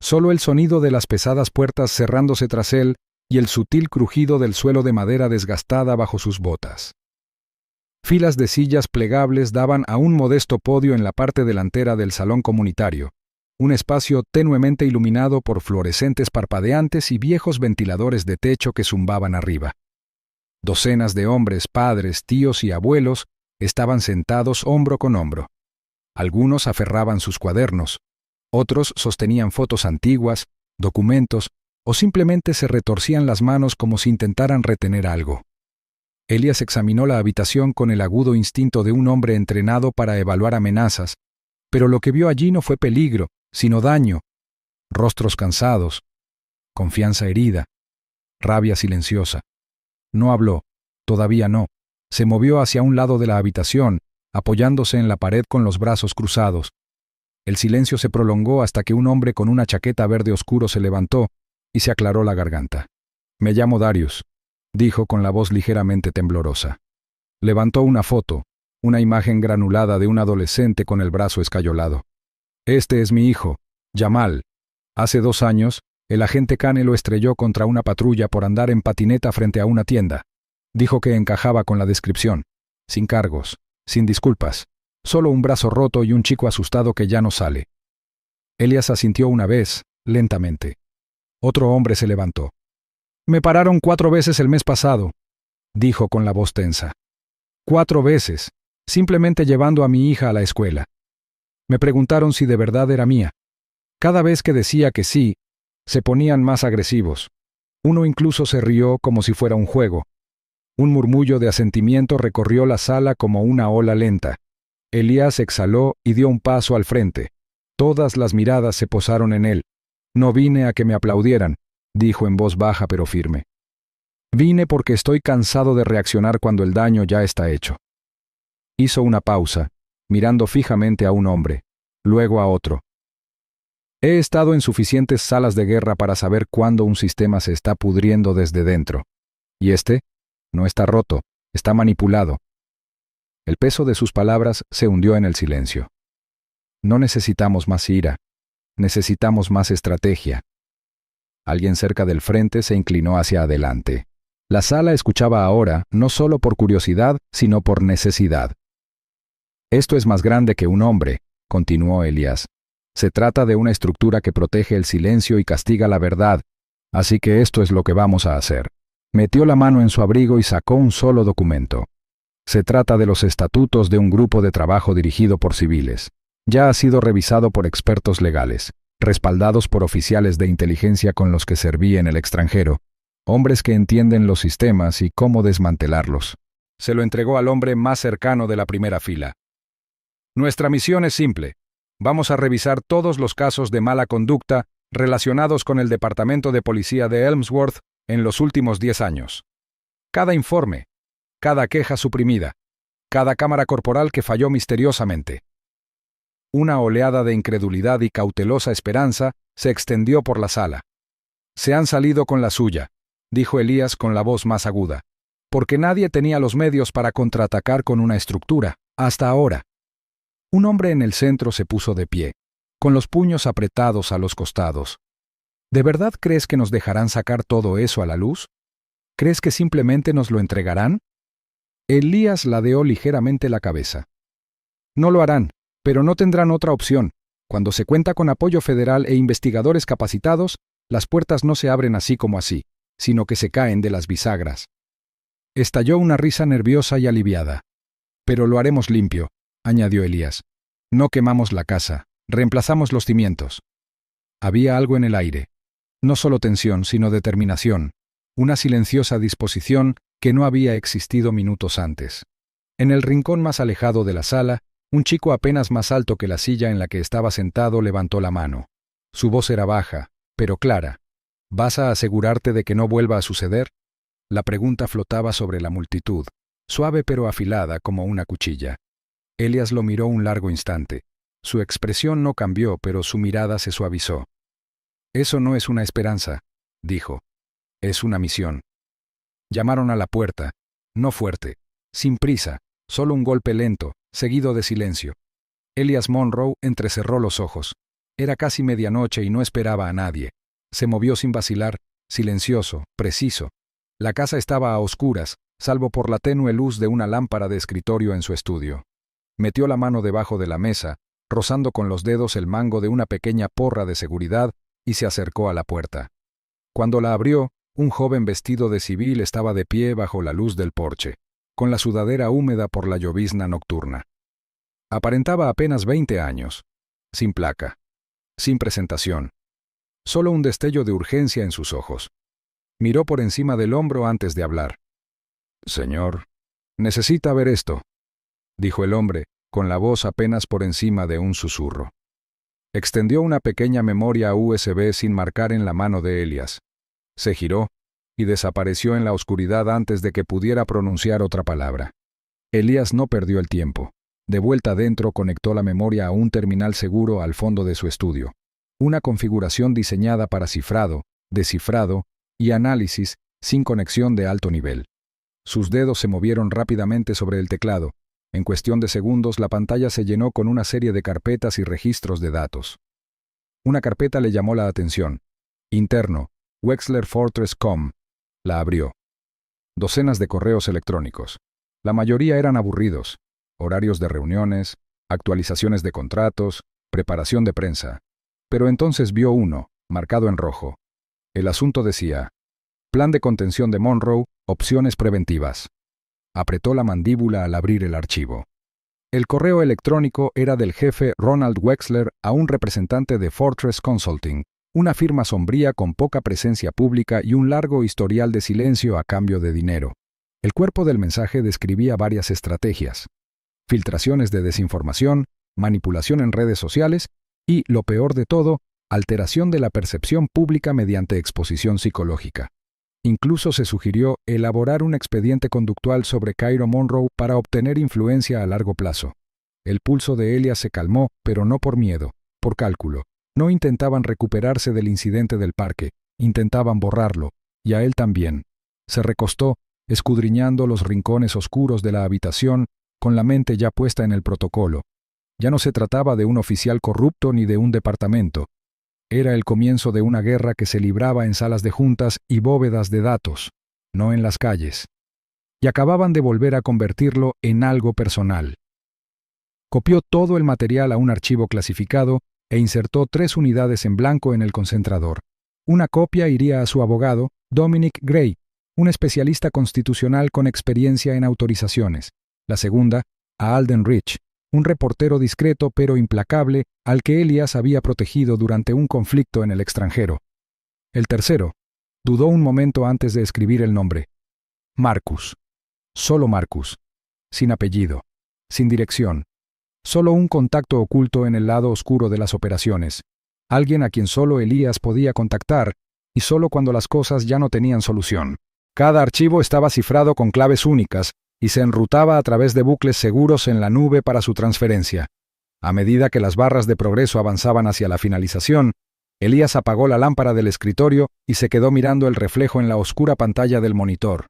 Solo el sonido de las pesadas puertas cerrándose tras él y el sutil crujido del suelo de madera desgastada bajo sus botas. Filas de sillas plegables daban a un modesto podio en la parte delantera del salón comunitario, un espacio tenuemente iluminado por fluorescentes parpadeantes y viejos ventiladores de techo que zumbaban arriba. Docenas de hombres, padres, tíos y abuelos estaban sentados hombro con hombro. Algunos aferraban sus cuadernos, otros sostenían fotos antiguas, documentos, o simplemente se retorcían las manos como si intentaran retener algo. Elías examinó la habitación con el agudo instinto de un hombre entrenado para evaluar amenazas, pero lo que vio allí no fue peligro, sino daño. Rostros cansados, confianza herida, rabia silenciosa. No habló, todavía no. Se movió hacia un lado de la habitación, apoyándose en la pared con los brazos cruzados. El silencio se prolongó hasta que un hombre con una chaqueta verde oscuro se levantó y se aclaró la garganta. «Me llamo Darius», dijo con la voz ligeramente temblorosa. Levantó una foto, una imagen granulada de un adolescente con el brazo escayolado. «Este es mi hijo, Jamal. Hace 2 años, el agente Kane lo estrelló contra una patrulla por andar en patineta frente a una tienda. Dijo que encajaba con la descripción. Sin cargos, sin disculpas. Solo un brazo roto y un chico asustado que ya no sale». Elías asintió una vez, lentamente. Otro hombre se levantó. «Me pararon 4 veces el mes pasado», dijo con la voz tensa. 4 veces, simplemente llevando a mi hija a la escuela. Me preguntaron si de verdad era mía. Cada vez que decía que sí, se ponían más agresivos. Uno incluso se rió como si fuera un juego. Un murmullo de asentimiento recorrió la sala como una ola lenta. Elías exhaló y dio un paso al frente. Todas las miradas se posaron en él. «No vine a que me aplaudieran», dijo en voz baja pero firme. «Vine porque estoy cansado de reaccionar cuando el daño ya está hecho». Hizo una pausa, mirando fijamente a un hombre, luego a otro. «He estado en suficientes salas de guerra para saber cuándo un sistema se está pudriendo desde dentro. Y este no está roto, está manipulado». El peso de sus palabras se hundió en el silencio. «No necesitamos más ira», Necesitamos más estrategia. Alguien cerca del frente se inclinó hacia adelante. La sala escuchaba ahora, no solo por curiosidad, sino por necesidad. Esto es más grande que un hombre, continuó Elías. Se trata de una estructura que protege el silencio y castiga la verdad, así que esto es lo que vamos a hacer. Metió la mano en su abrigo y sacó un solo documento. Se trata de los estatutos de un grupo de trabajo dirigido por civiles. Ya ha sido revisado por expertos legales, respaldados por oficiales de inteligencia con los que serví en el extranjero, hombres que entienden los sistemas y cómo desmantelarlos. Se lo entregó al hombre más cercano de la primera fila. Nuestra misión es simple. Vamos a revisar todos los casos de mala conducta relacionados con el Departamento de Policía de Elmsworth en los últimos 10 años. Cada informe, cada queja suprimida, cada cámara corporal que falló misteriosamente. Una oleada de incredulidad y cautelosa esperanza se extendió por la sala. Se han salido con la suya, dijo Elías con la voz más aguda, porque nadie tenía los medios para contraatacar con una estructura, hasta ahora. Un hombre en el centro se puso de pie, con los puños apretados a los costados. ¿De verdad crees que nos dejarán sacar todo eso a la luz? ¿Crees que simplemente nos lo entregarán? Elías ladeó ligeramente la cabeza. No lo harán, pero no tendrán otra opción. Cuando se cuenta con apoyo federal e investigadores capacitados, las puertas no se abren así como así, sino que se caen de las bisagras. Estalló una risa nerviosa y aliviada. Pero lo haremos limpio, añadió Elías. No quemamos la casa, reemplazamos los cimientos. Había algo en el aire. No solo tensión, sino determinación. Una silenciosa disposición que no había existido minutos antes. En el rincón más alejado de la sala, un chico apenas más alto que la silla en la que estaba sentado levantó la mano. Su voz era baja, pero clara. ¿Vas a asegurarte de que no vuelva a suceder? La pregunta flotaba sobre la multitud, suave pero afilada como una cuchilla. Elías lo miró un largo instante. Su expresión no cambió, pero su mirada se suavizó. Eso no es una esperanza, dijo. Es una misión. Llamaron a la puerta, no fuerte, sin prisa, solo un golpe lento, seguido de silencio. Elías Monroe entrecerró los ojos. Era casi medianoche y no esperaba a nadie. Se movió sin vacilar, silencioso, preciso. La casa estaba a oscuras, salvo por la tenue luz de una lámpara de escritorio en su estudio. Metió la mano debajo de la mesa, rozando con los dedos el mango de una pequeña porra de seguridad, y se acercó a la puerta. Cuando la abrió, un joven vestido de civil estaba de pie bajo la luz del porche, con la sudadera húmeda por la llovizna nocturna. Aparentaba apenas 20 años, sin placa, sin presentación, solo un destello de urgencia en sus ojos. Miró por encima del hombro antes de hablar. «Señor, necesita ver esto», dijo el hombre, con la voz apenas por encima de un susurro. Extendió una pequeña memoria USB sin marcar en la mano de Elías. Se giró y desapareció en la oscuridad antes de que pudiera pronunciar otra palabra. Elías no perdió el tiempo. De vuelta adentro conectó la memoria a un terminal seguro al fondo de su estudio. Una configuración diseñada para cifrado, descifrado y análisis sin conexión de alto nivel. Sus dedos se movieron rápidamente sobre el teclado. En cuestión de segundos la pantalla se llenó con una serie de carpetas y registros de datos. Una carpeta le llamó la atención. Interno, Wexler Fortress Com. La abrió. Docenas de correos electrónicos. La mayoría eran aburridos. Horarios de reuniones, actualizaciones de contratos, preparación de prensa. Pero entonces vio uno, marcado en rojo. El asunto decía: Plan de contención de Monroe, opciones preventivas. Apretó la mandíbula al abrir el archivo. El correo electrónico era del jefe Ronald Wexler a un representante de Fortress Consulting, una firma sombría con poca presencia pública y un largo historial de silencio a cambio de dinero. El cuerpo del mensaje describía varias estrategias: filtraciones de desinformación, manipulación en redes sociales y, lo peor de todo, alteración de la percepción pública mediante exposición psicológica. Incluso se sugirió elaborar un expediente conductual sobre Cairo Monroe para obtener influencia a largo plazo. El pulso de Elías se calmó, pero no por miedo, por cálculo. No intentaban recuperarse del incidente del parque, intentaban borrarlo, y a él también. Se recostó, escudriñando los rincones oscuros de la habitación, con la mente ya puesta en el protocolo. Ya no se trataba de un oficial corrupto ni de un departamento, Era el comienzo de una guerra que se libraba en salas de juntas y bóvedas de datos, no en las calles. Y acababan de volver a convertirlo en algo personal. Copió todo el material a un archivo clasificado e insertó 3 unidades en blanco en el concentrador. Una copia iría a su abogado, Dominic Gray, un especialista constitucional con experiencia en autorizaciones. La segunda, a Alden Rich, un reportero discreto pero implacable al que Elias había protegido durante un conflicto en el extranjero. El tercero, dudó un momento antes de escribir el nombre. Marcus. Solo Marcus. Sin apellido. Sin dirección. Solo un contacto oculto en el lado oscuro de las operaciones. Alguien a quien solo Elias podía contactar, y solo cuando las cosas ya no tenían solución. Cada archivo estaba cifrado con claves únicas, y se enrutaba a través de bucles seguros en la nube para su transferencia. A medida que las barras de progreso avanzaban hacia la finalización, Elias apagó la lámpara del escritorio y se quedó mirando el reflejo en la oscura pantalla del monitor.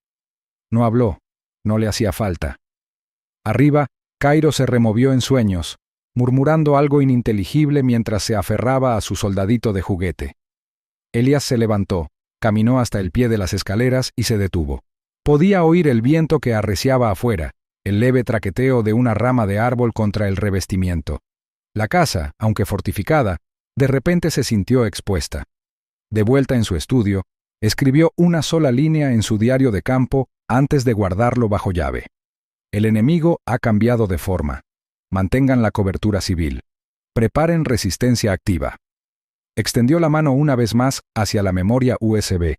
No habló, no le hacía falta. Arriba, Cairo se removió en sueños, murmurando algo ininteligible mientras se aferraba a su soldadito de juguete. Elias se levantó, caminó hasta el pie de las escaleras y se detuvo. Podía oír el viento que arreciaba afuera, el leve traqueteo de una rama de árbol contra el revestimiento. La casa, aunque fortificada, de repente se sintió expuesta. De vuelta en su estudio, escribió una sola línea en su diario de campo antes de guardarlo bajo llave. El enemigo ha cambiado de forma. Mantengan la cobertura civil. Preparen resistencia activa. Extendió la mano una vez más hacia la memoria USB,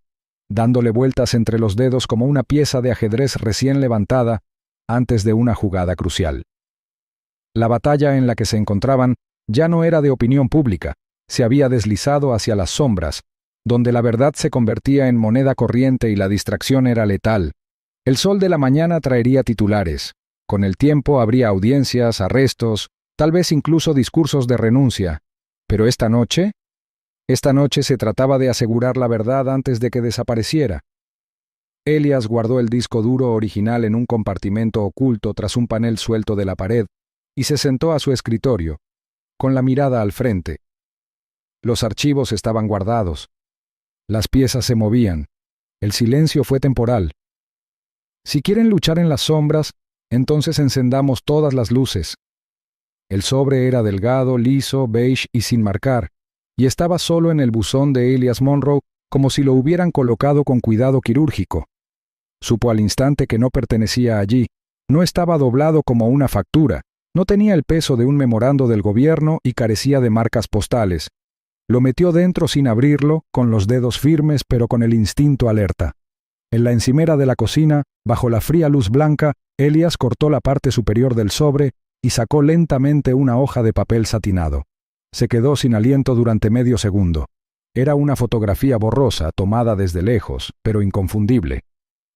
dándole vueltas entre los dedos como una pieza de ajedrez recién levantada antes de una jugada crucial. La batalla en la que se encontraban ya no era de opinión pública, se había deslizado hacia las sombras, donde la verdad se convertía en moneda corriente y la distracción era letal. El sol de la mañana traería titulares. Con el tiempo habría audiencias, arrestos, tal vez incluso discursos de renuncia. Pero esta noche se trataba de asegurar la verdad antes de que desapareciera. Elias guardó el disco duro original en un compartimento oculto tras un panel suelto de la pared y se sentó a su escritorio, con la mirada al frente. Los archivos estaban guardados. Las piezas se movían. El silencio fue temporal. Si quieren luchar en las sombras, entonces encendamos todas las luces. El sobre era delgado, liso, beige y sin marcar, y estaba solo en el buzón de Elias Monroe como si lo hubieran colocado con cuidado quirúrgico. Supo al instante que no pertenecía allí, no estaba doblado como una factura, no tenía el peso de un memorando del gobierno y carecía de marcas postales. Lo metió dentro sin abrirlo, con los dedos firmes pero con el instinto alerta. En la encimera de la cocina, bajo la fría luz blanca, Elias cortó la parte superior del sobre y sacó lentamente una hoja de papel satinado. Se quedó sin aliento durante medio segundo. Era una fotografía borrosa, tomada desde lejos, pero inconfundible.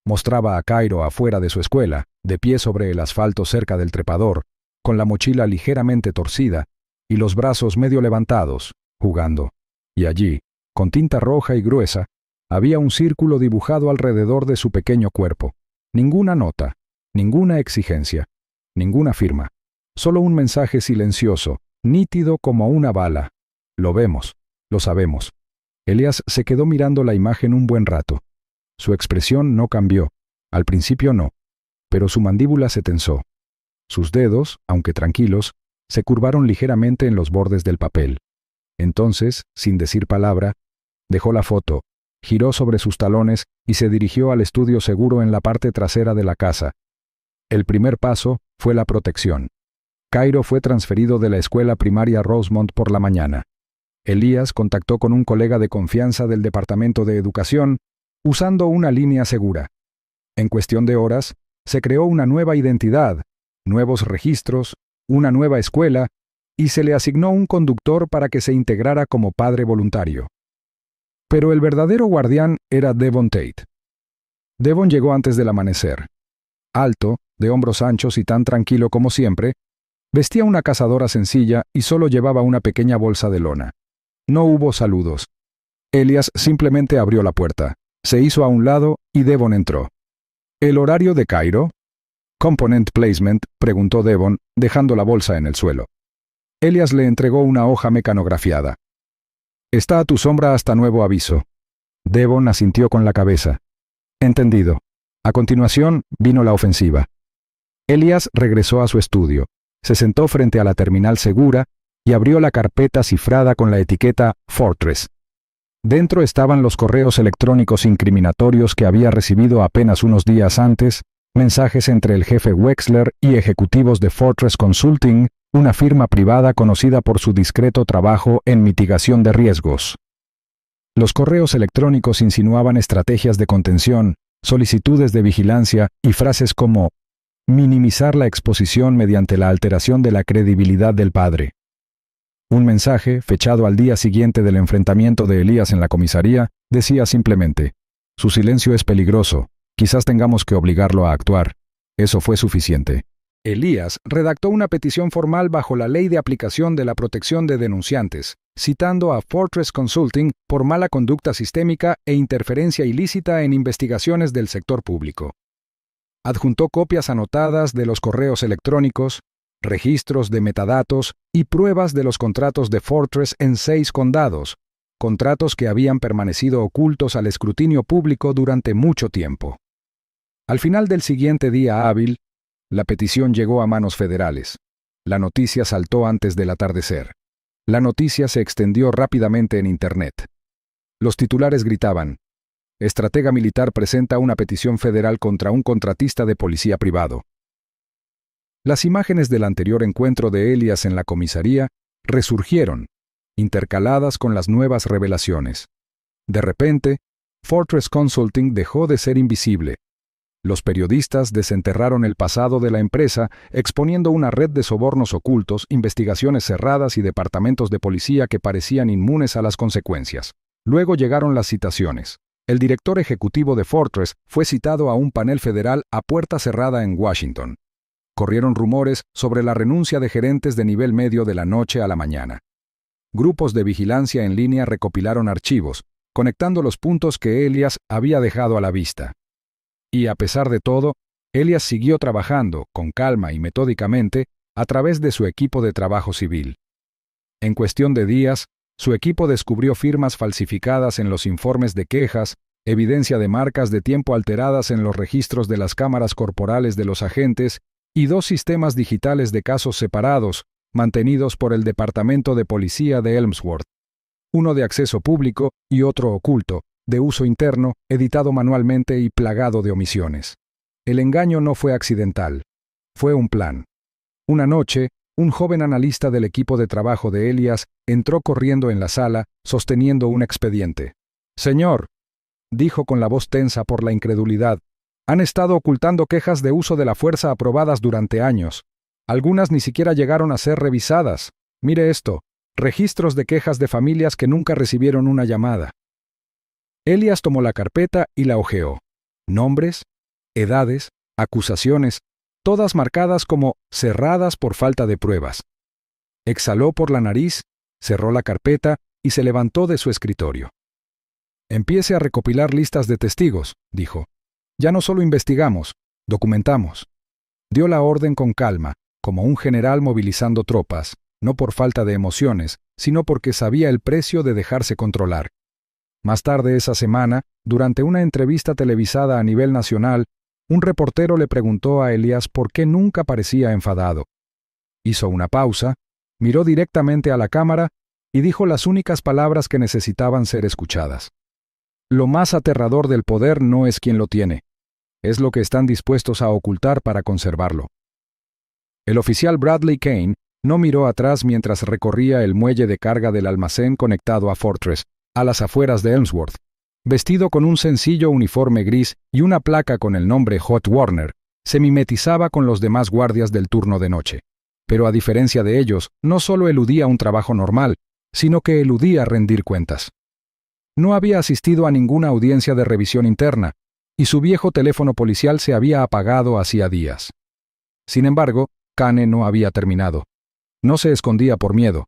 Mostraba a Cairo afuera de su escuela, de pie sobre el asfalto cerca del trepador, con la mochila ligeramente torcida y los brazos medio levantados, jugando. Y allí, con tinta roja y gruesa, había un círculo dibujado alrededor de su pequeño cuerpo. Ninguna nota, ninguna exigencia, ninguna firma. Solo un mensaje silencioso, nítido como una bala. Lo vemos, lo sabemos. Elias se quedó mirando la imagen un buen rato. Su expresión no cambió. Al principio no, pero su mandíbula se tensó. Sus dedos, aunque tranquilos, se curvaron ligeramente en los bordes del papel. Entonces, sin decir palabra, dejó la foto, giró sobre sus talones y se dirigió al estudio seguro en la parte trasera de la casa. El primer paso fue la protección. Cairo fue transferido de la escuela primaria Rosemont por la mañana. Elias contactó con un colega de confianza del Departamento de Educación, usando una línea segura. En cuestión de horas, se creó una nueva identidad, nuevos registros, una nueva escuela, y se le asignó un conductor para que se integrara como padre voluntario. Pero el verdadero guardián era Devon Tate. Devon llegó antes del amanecer. Alto, de hombros anchos y tan tranquilo como siempre, vestía una cazadora sencilla y solo llevaba una pequeña bolsa de lona. No hubo saludos. Elias simplemente abrió la puerta, se hizo a un lado y Devon entró. ¿El horario de Cairo? Component Placement, preguntó Devon, dejando la bolsa en el suelo. Elias le entregó una hoja mecanografiada. Está a tu sombra hasta nuevo aviso. Devon asintió con la cabeza. Entendido. A continuación, vino la ofensiva. Elias regresó a su estudio, se sentó frente a la terminal segura y abrió la carpeta cifrada con la etiqueta Fortress. Dentro estaban los correos electrónicos incriminatorios que había recibido apenas unos días antes, mensajes entre el jefe Wexler y ejecutivos de Fortress Consulting, una firma privada conocida por su discreto trabajo en mitigación de riesgos. Los correos electrónicos insinuaban estrategias de contención, solicitudes de vigilancia y frases como minimizar la exposición mediante la alteración de la credibilidad del padre. Un mensaje, fechado al día siguiente del enfrentamiento de Elías en la comisaría, decía simplemente: «Su silencio es peligroso, quizás tengamos que obligarlo a actuar». Eso fue suficiente. Elías redactó una petición formal bajo la Ley de Aplicación de la Protección de Denunciantes, citando a Fortress Consulting por mala conducta sistémica e interferencia ilícita en investigaciones del sector público. Adjuntó copias anotadas de los correos electrónicos, registros de metadatos y pruebas de los contratos de Fortress en 6 condados, contratos que habían permanecido ocultos al escrutinio público durante mucho tiempo. Al final del siguiente día hábil, la petición llegó a manos federales. La noticia saltó antes del atardecer. La noticia se extendió rápidamente en Internet. Los titulares gritaban: «Estratega militar presenta una petición federal contra un contratista de policía privado». Las imágenes del anterior encuentro de Elias en la comisaría resurgieron, intercaladas con las nuevas revelaciones. De repente, Fortress Consulting dejó de ser invisible. Los periodistas desenterraron el pasado de la empresa, exponiendo una red de sobornos ocultos, investigaciones cerradas y departamentos de policía que parecían inmunes a las consecuencias. Luego llegaron las citaciones. El director ejecutivo de Fortress fue citado a un panel federal a puerta cerrada en Washington. Corrieron rumores sobre la renuncia de gerentes de nivel medio de la noche a la mañana. Grupos de vigilancia en línea recopilaron archivos, conectando los puntos que Elias había dejado a la vista. Y a pesar de todo, Elias siguió trabajando, con calma y metódicamente, a través de su equipo de trabajo civil. En cuestión de días, su equipo descubrió firmas falsificadas en los informes de quejas, evidencia de marcas de tiempo alteradas en los registros de las cámaras corporales de los agentes y 2 sistemas digitales de casos separados, mantenidos por el Departamento de Policía de Elmsworth. Uno de acceso público y otro oculto, de uso interno, editado manualmente y plagado de omisiones. El engaño no fue accidental. Fue un plan. Una noche, un joven analista del equipo de trabajo de Elias entró corriendo en la sala, sosteniendo un expediente. «Señor», dijo con la voz tensa por la incredulidad, «han estado ocultando quejas de uso de la fuerza aprobadas durante años. Algunas ni siquiera llegaron a ser revisadas. Mire esto, registros de quejas de familias que nunca recibieron una llamada». Elias tomó la carpeta y la hojeó. Nombres, edades, acusaciones, todas marcadas como cerradas por falta de pruebas. Exhaló por la nariz, cerró la carpeta y se levantó de su escritorio. «Empiece a recopilar listas de testigos», dijo. «Ya no solo investigamos, documentamos». Dio la orden con calma, como un general movilizando tropas, no por falta de emociones, sino porque sabía el precio de dejarse controlar. Más tarde esa semana, durante una entrevista televisada a nivel nacional, un reportero le preguntó a Elias por qué nunca parecía enfadado. Hizo una pausa, miró directamente a la cámara y dijo las únicas palabras que necesitaban ser escuchadas. «Lo más aterrador del poder no es quien lo tiene, es lo que están dispuestos a ocultar para conservarlo». El oficial Bradley Kane no miró atrás mientras recorría el muelle de carga del almacén conectado a Fortress, a las afueras de Elmsworth. Vestido con un sencillo uniforme gris y una placa con el nombre Hot Warner, se mimetizaba con los demás guardias del turno de noche. Pero a diferencia de ellos, no solo eludía un trabajo normal, sino que eludía rendir cuentas. No había asistido a ninguna audiencia de revisión interna, y su viejo teléfono policial se había apagado hacía días. Sin embargo, Kane no había terminado. No se escondía por miedo.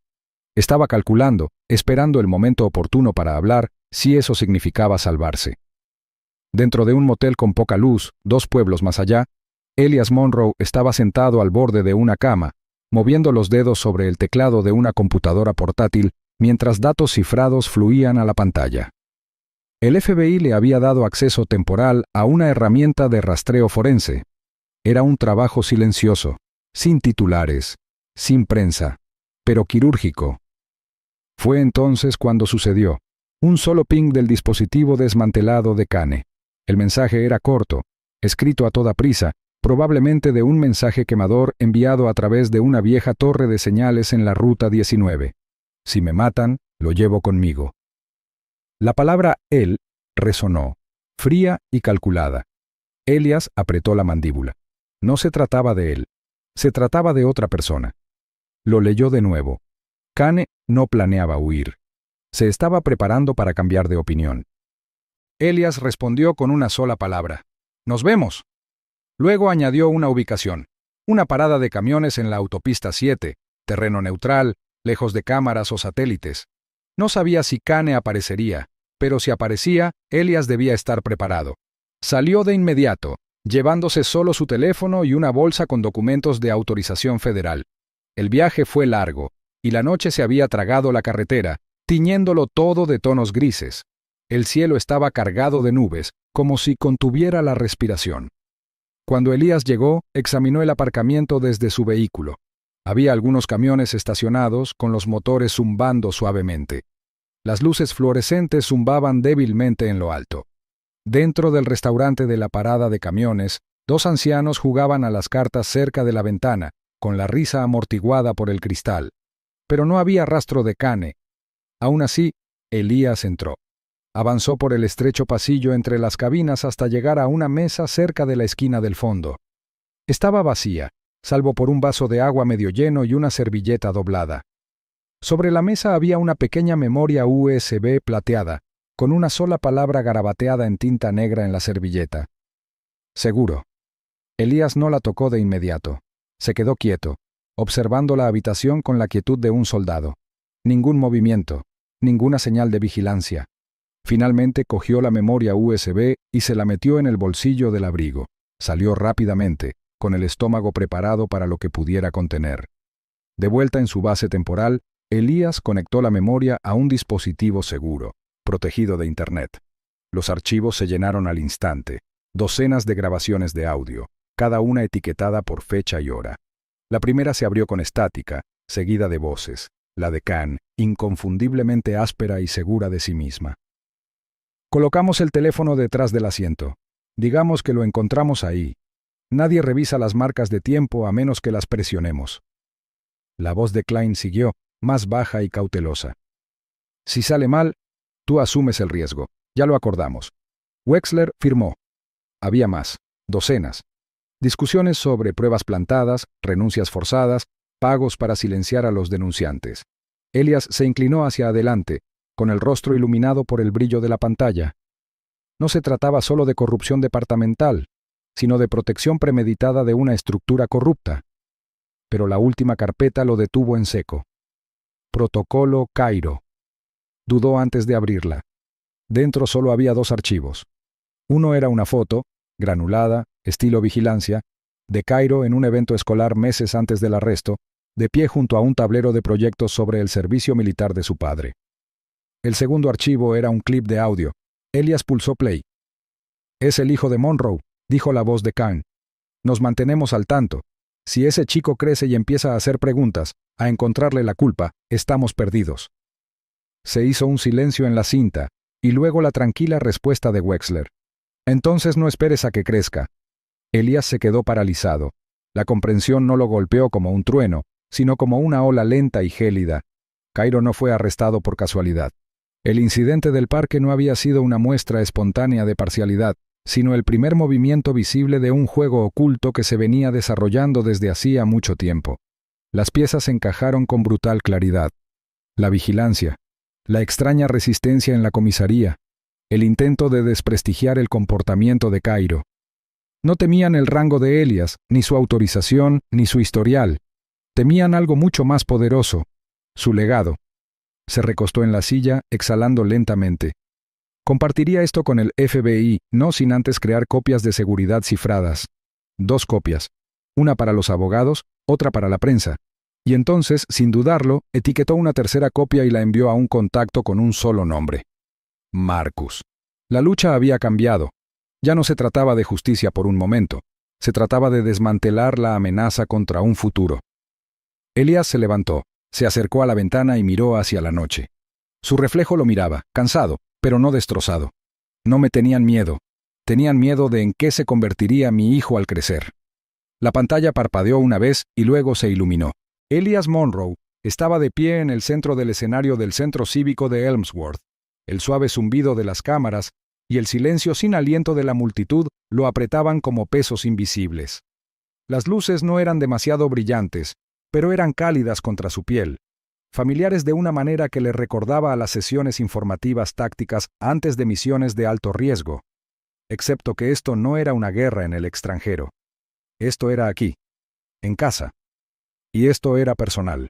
Estaba calculando, esperando el momento oportuno para hablar, si eso significaba salvarse. Dentro de un motel con poca luz, 2 pueblos más allá, Elias Monroe estaba sentado al borde de una cama, moviendo los dedos sobre el teclado de una computadora portátil mientras datos cifrados fluían a la pantalla. El FBI le había dado acceso temporal a una herramienta de rastreo forense. Era un trabajo silencioso, sin titulares, sin prensa, pero quirúrgico. Fue entonces cuando sucedió. Un solo ping del dispositivo desmantelado de Kane. El mensaje era corto, escrito a toda prisa, probablemente de un mensaje quemador enviado a través de una vieja torre de señales en la Ruta 19. Si me matan, lo llevo conmigo. La palabra él resonó, fría y calculada. Elias apretó la mandíbula. No se trataba de él. Se trataba de otra persona. Lo leyó de nuevo. Kane no planeaba huir. Se estaba preparando para cambiar de opinión. Elias respondió con una sola palabra. «Nos vemos». Luego añadió una ubicación. Una parada de camiones en la autopista 7, terreno neutral, lejos de cámaras o satélites. No sabía si Kane aparecería, pero si aparecía, Elias debía estar preparado. Salió de inmediato, llevándose solo su teléfono y una bolsa con documentos de autorización federal. El viaje fue largo, y la noche se había tragado la carretera, tiñéndolo todo de tonos grises. El cielo estaba cargado de nubes, como si contuviera la respiración. Cuando Elías llegó, examinó el aparcamiento desde su vehículo. Había algunos camiones estacionados, con los motores zumbando suavemente. Las luces fluorescentes zumbaban débilmente en lo alto. Dentro del restaurante de la parada de camiones, dos ancianos jugaban a las cartas cerca de la ventana, con la risa amortiguada por el cristal. Pero no había rastro de Kane. Aún así, Elías entró. Avanzó por el estrecho pasillo entre las cabinas hasta llegar a una mesa cerca de la esquina del fondo. Estaba vacía, salvo por un vaso de agua medio lleno y una servilleta doblada. Sobre la mesa había una pequeña memoria USB plateada, con una sola palabra garabateada en tinta negra en la servilleta. Seguro. Elías no la tocó de inmediato. Se quedó quieto, observando la habitación con la quietud de un soldado. Ningún movimiento, ninguna señal de vigilancia. Finalmente cogió la memoria USB y se la metió en el bolsillo del abrigo. Salió rápidamente, con el estómago preparado para lo que pudiera contener. De vuelta en su base temporal, Elías conectó la memoria a un dispositivo seguro, protegido de Internet. Los archivos se llenaron al instante, docenas de grabaciones de audio, cada una etiquetada por fecha y hora. La primera se abrió con estática, seguida de voces, la de Kane, inconfundiblemente áspera y segura de sí misma. Colocamos el teléfono detrás del asiento. Digamos que lo encontramos ahí. Nadie revisa las marcas de tiempo a menos que las presionemos. La voz de Klein siguió, más baja y cautelosa. Si sale mal, tú asumes el riesgo. Ya lo acordamos. Wexler firmó. Había más, docenas. Discusiones sobre pruebas plantadas, renuncias forzadas, pagos para silenciar a los denunciantes. Elias se inclinó hacia adelante, con el rostro iluminado por el brillo de la pantalla. No se trataba solo de corrupción departamental, sino de protección premeditada de una estructura corrupta. Pero la última carpeta lo detuvo en seco. Protocolo Cairo. Dudó antes de abrirla. Dentro solo había dos archivos. Uno era una foto, granulada, estilo vigilancia, de Cairo en un evento escolar meses antes del arresto, de pie junto a un tablero de proyectos sobre el servicio militar de su padre. El segundo archivo era un clip de audio. Elias pulsó play. «Es el hijo de Monroe», dijo la voz de Kane. «Nos mantenemos al tanto. Si ese chico crece y empieza a hacer preguntas, a encontrarle la culpa, estamos perdidos». Se hizo un silencio en la cinta, y luego la tranquila respuesta de Wexler. «Entonces no esperes a que crezca». Elías se quedó paralizado. La comprensión no lo golpeó como un trueno, sino como una ola lenta y gélida. Cairo no fue arrestado por casualidad. El incidente del parque no había sido una muestra espontánea de parcialidad, sino el primer movimiento visible de un juego oculto que se venía desarrollando desde hacía mucho tiempo. Las piezas encajaron con brutal claridad. La vigilancia, la extraña resistencia en la comisaría, el intento de desprestigiar el comportamiento de Cairo. No temían el rango de Elias, ni su autorización, ni su historial. Temían algo mucho más poderoso, su legado. Se recostó en la silla, exhalando lentamente. Compartiría esto con el FBI, no sin antes crear copias de seguridad cifradas. 2 copias. Una para los abogados, otra para la prensa. Y entonces, sin dudarlo, etiquetó una tercera copia y la envió a un contacto con un solo nombre: Marcus. La lucha había cambiado. Ya no se trataba de justicia por un momento. Se trataba de desmantelar la amenaza contra un futuro. Elías se levantó, se acercó a la ventana y miró hacia la noche. Su reflejo lo miraba, cansado, pero no destrozado. No me tenían miedo. Tenían miedo de en qué se convertiría mi hijo al crecer. La pantalla parpadeó una vez y luego se iluminó. Elias Monroe estaba de pie en el centro del escenario del Centro Cívico de Elmsworth. El suave zumbido de las cámaras y el silencio sin aliento de la multitud lo apretaban como pesos invisibles. Las luces no eran demasiado brillantes, pero eran cálidas contra su piel, familiares de una manera que le recordaba a las sesiones informativas tácticas antes de misiones de alto riesgo, excepto que esto no era una guerra en el extranjero. Esto era aquí, en casa. Y esto era personal.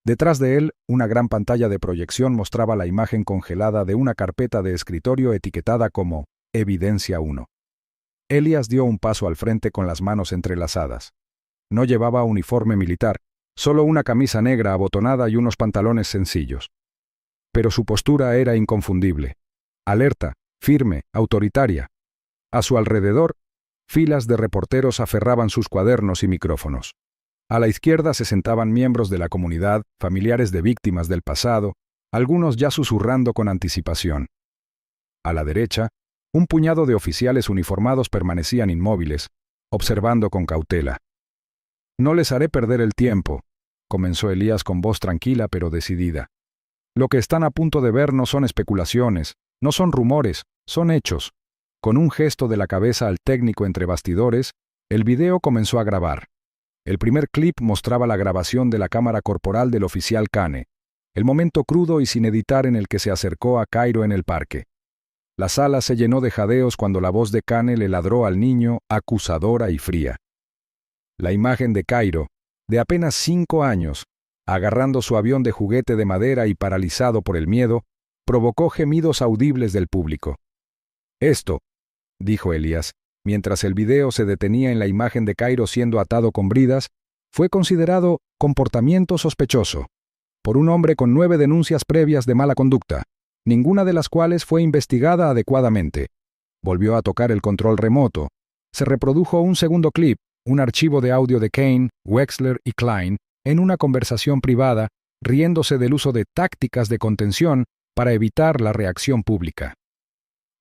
Detrás de él, una gran pantalla de proyección mostraba la imagen congelada de una carpeta de escritorio etiquetada como Evidencia 1. Elías dio un paso al frente con las manos entrelazadas. No llevaba uniforme militar, solo una camisa negra abotonada y unos pantalones sencillos. Pero su postura era inconfundible. Alerta, firme, autoritaria. A su alrededor, filas de reporteros aferraban sus cuadernos y micrófonos. A la izquierda se sentaban miembros de la comunidad, familiares de víctimas del pasado, algunos ya susurrando con anticipación. A la derecha, un puñado de oficiales uniformados permanecían inmóviles, observando con cautela. «No les haré perder el tiempo», comenzó Elías con voz tranquila pero decidida. «Lo que están a punto de ver no son especulaciones, no son rumores, son hechos». Con un gesto de la cabeza al técnico entre bastidores, el video comenzó a grabar. El primer clip mostraba la grabación de la cámara corporal del oficial Kane, el momento crudo y sin editar en el que se acercó a Cairo en el parque. La sala se llenó de jadeos cuando la voz de Kane le ladró al niño, acusadora y fría. La imagen de Cairo, de apenas 5 años, agarrando su avión de juguete de madera y paralizado por el miedo, provocó gemidos audibles del público. «Esto», dijo Elías, mientras el video se detenía en la imagen de Cairo siendo atado con bridas, fue considerado comportamiento sospechoso, por un hombre con 9 denuncias previas de mala conducta, ninguna de las cuales fue investigada adecuadamente. Volvió a tocar el control remoto. Se reprodujo un segundo clip, un archivo de audio de Kane, Wexler y Klein, en una conversación privada, riéndose del uso de tácticas de contención para evitar la reacción pública.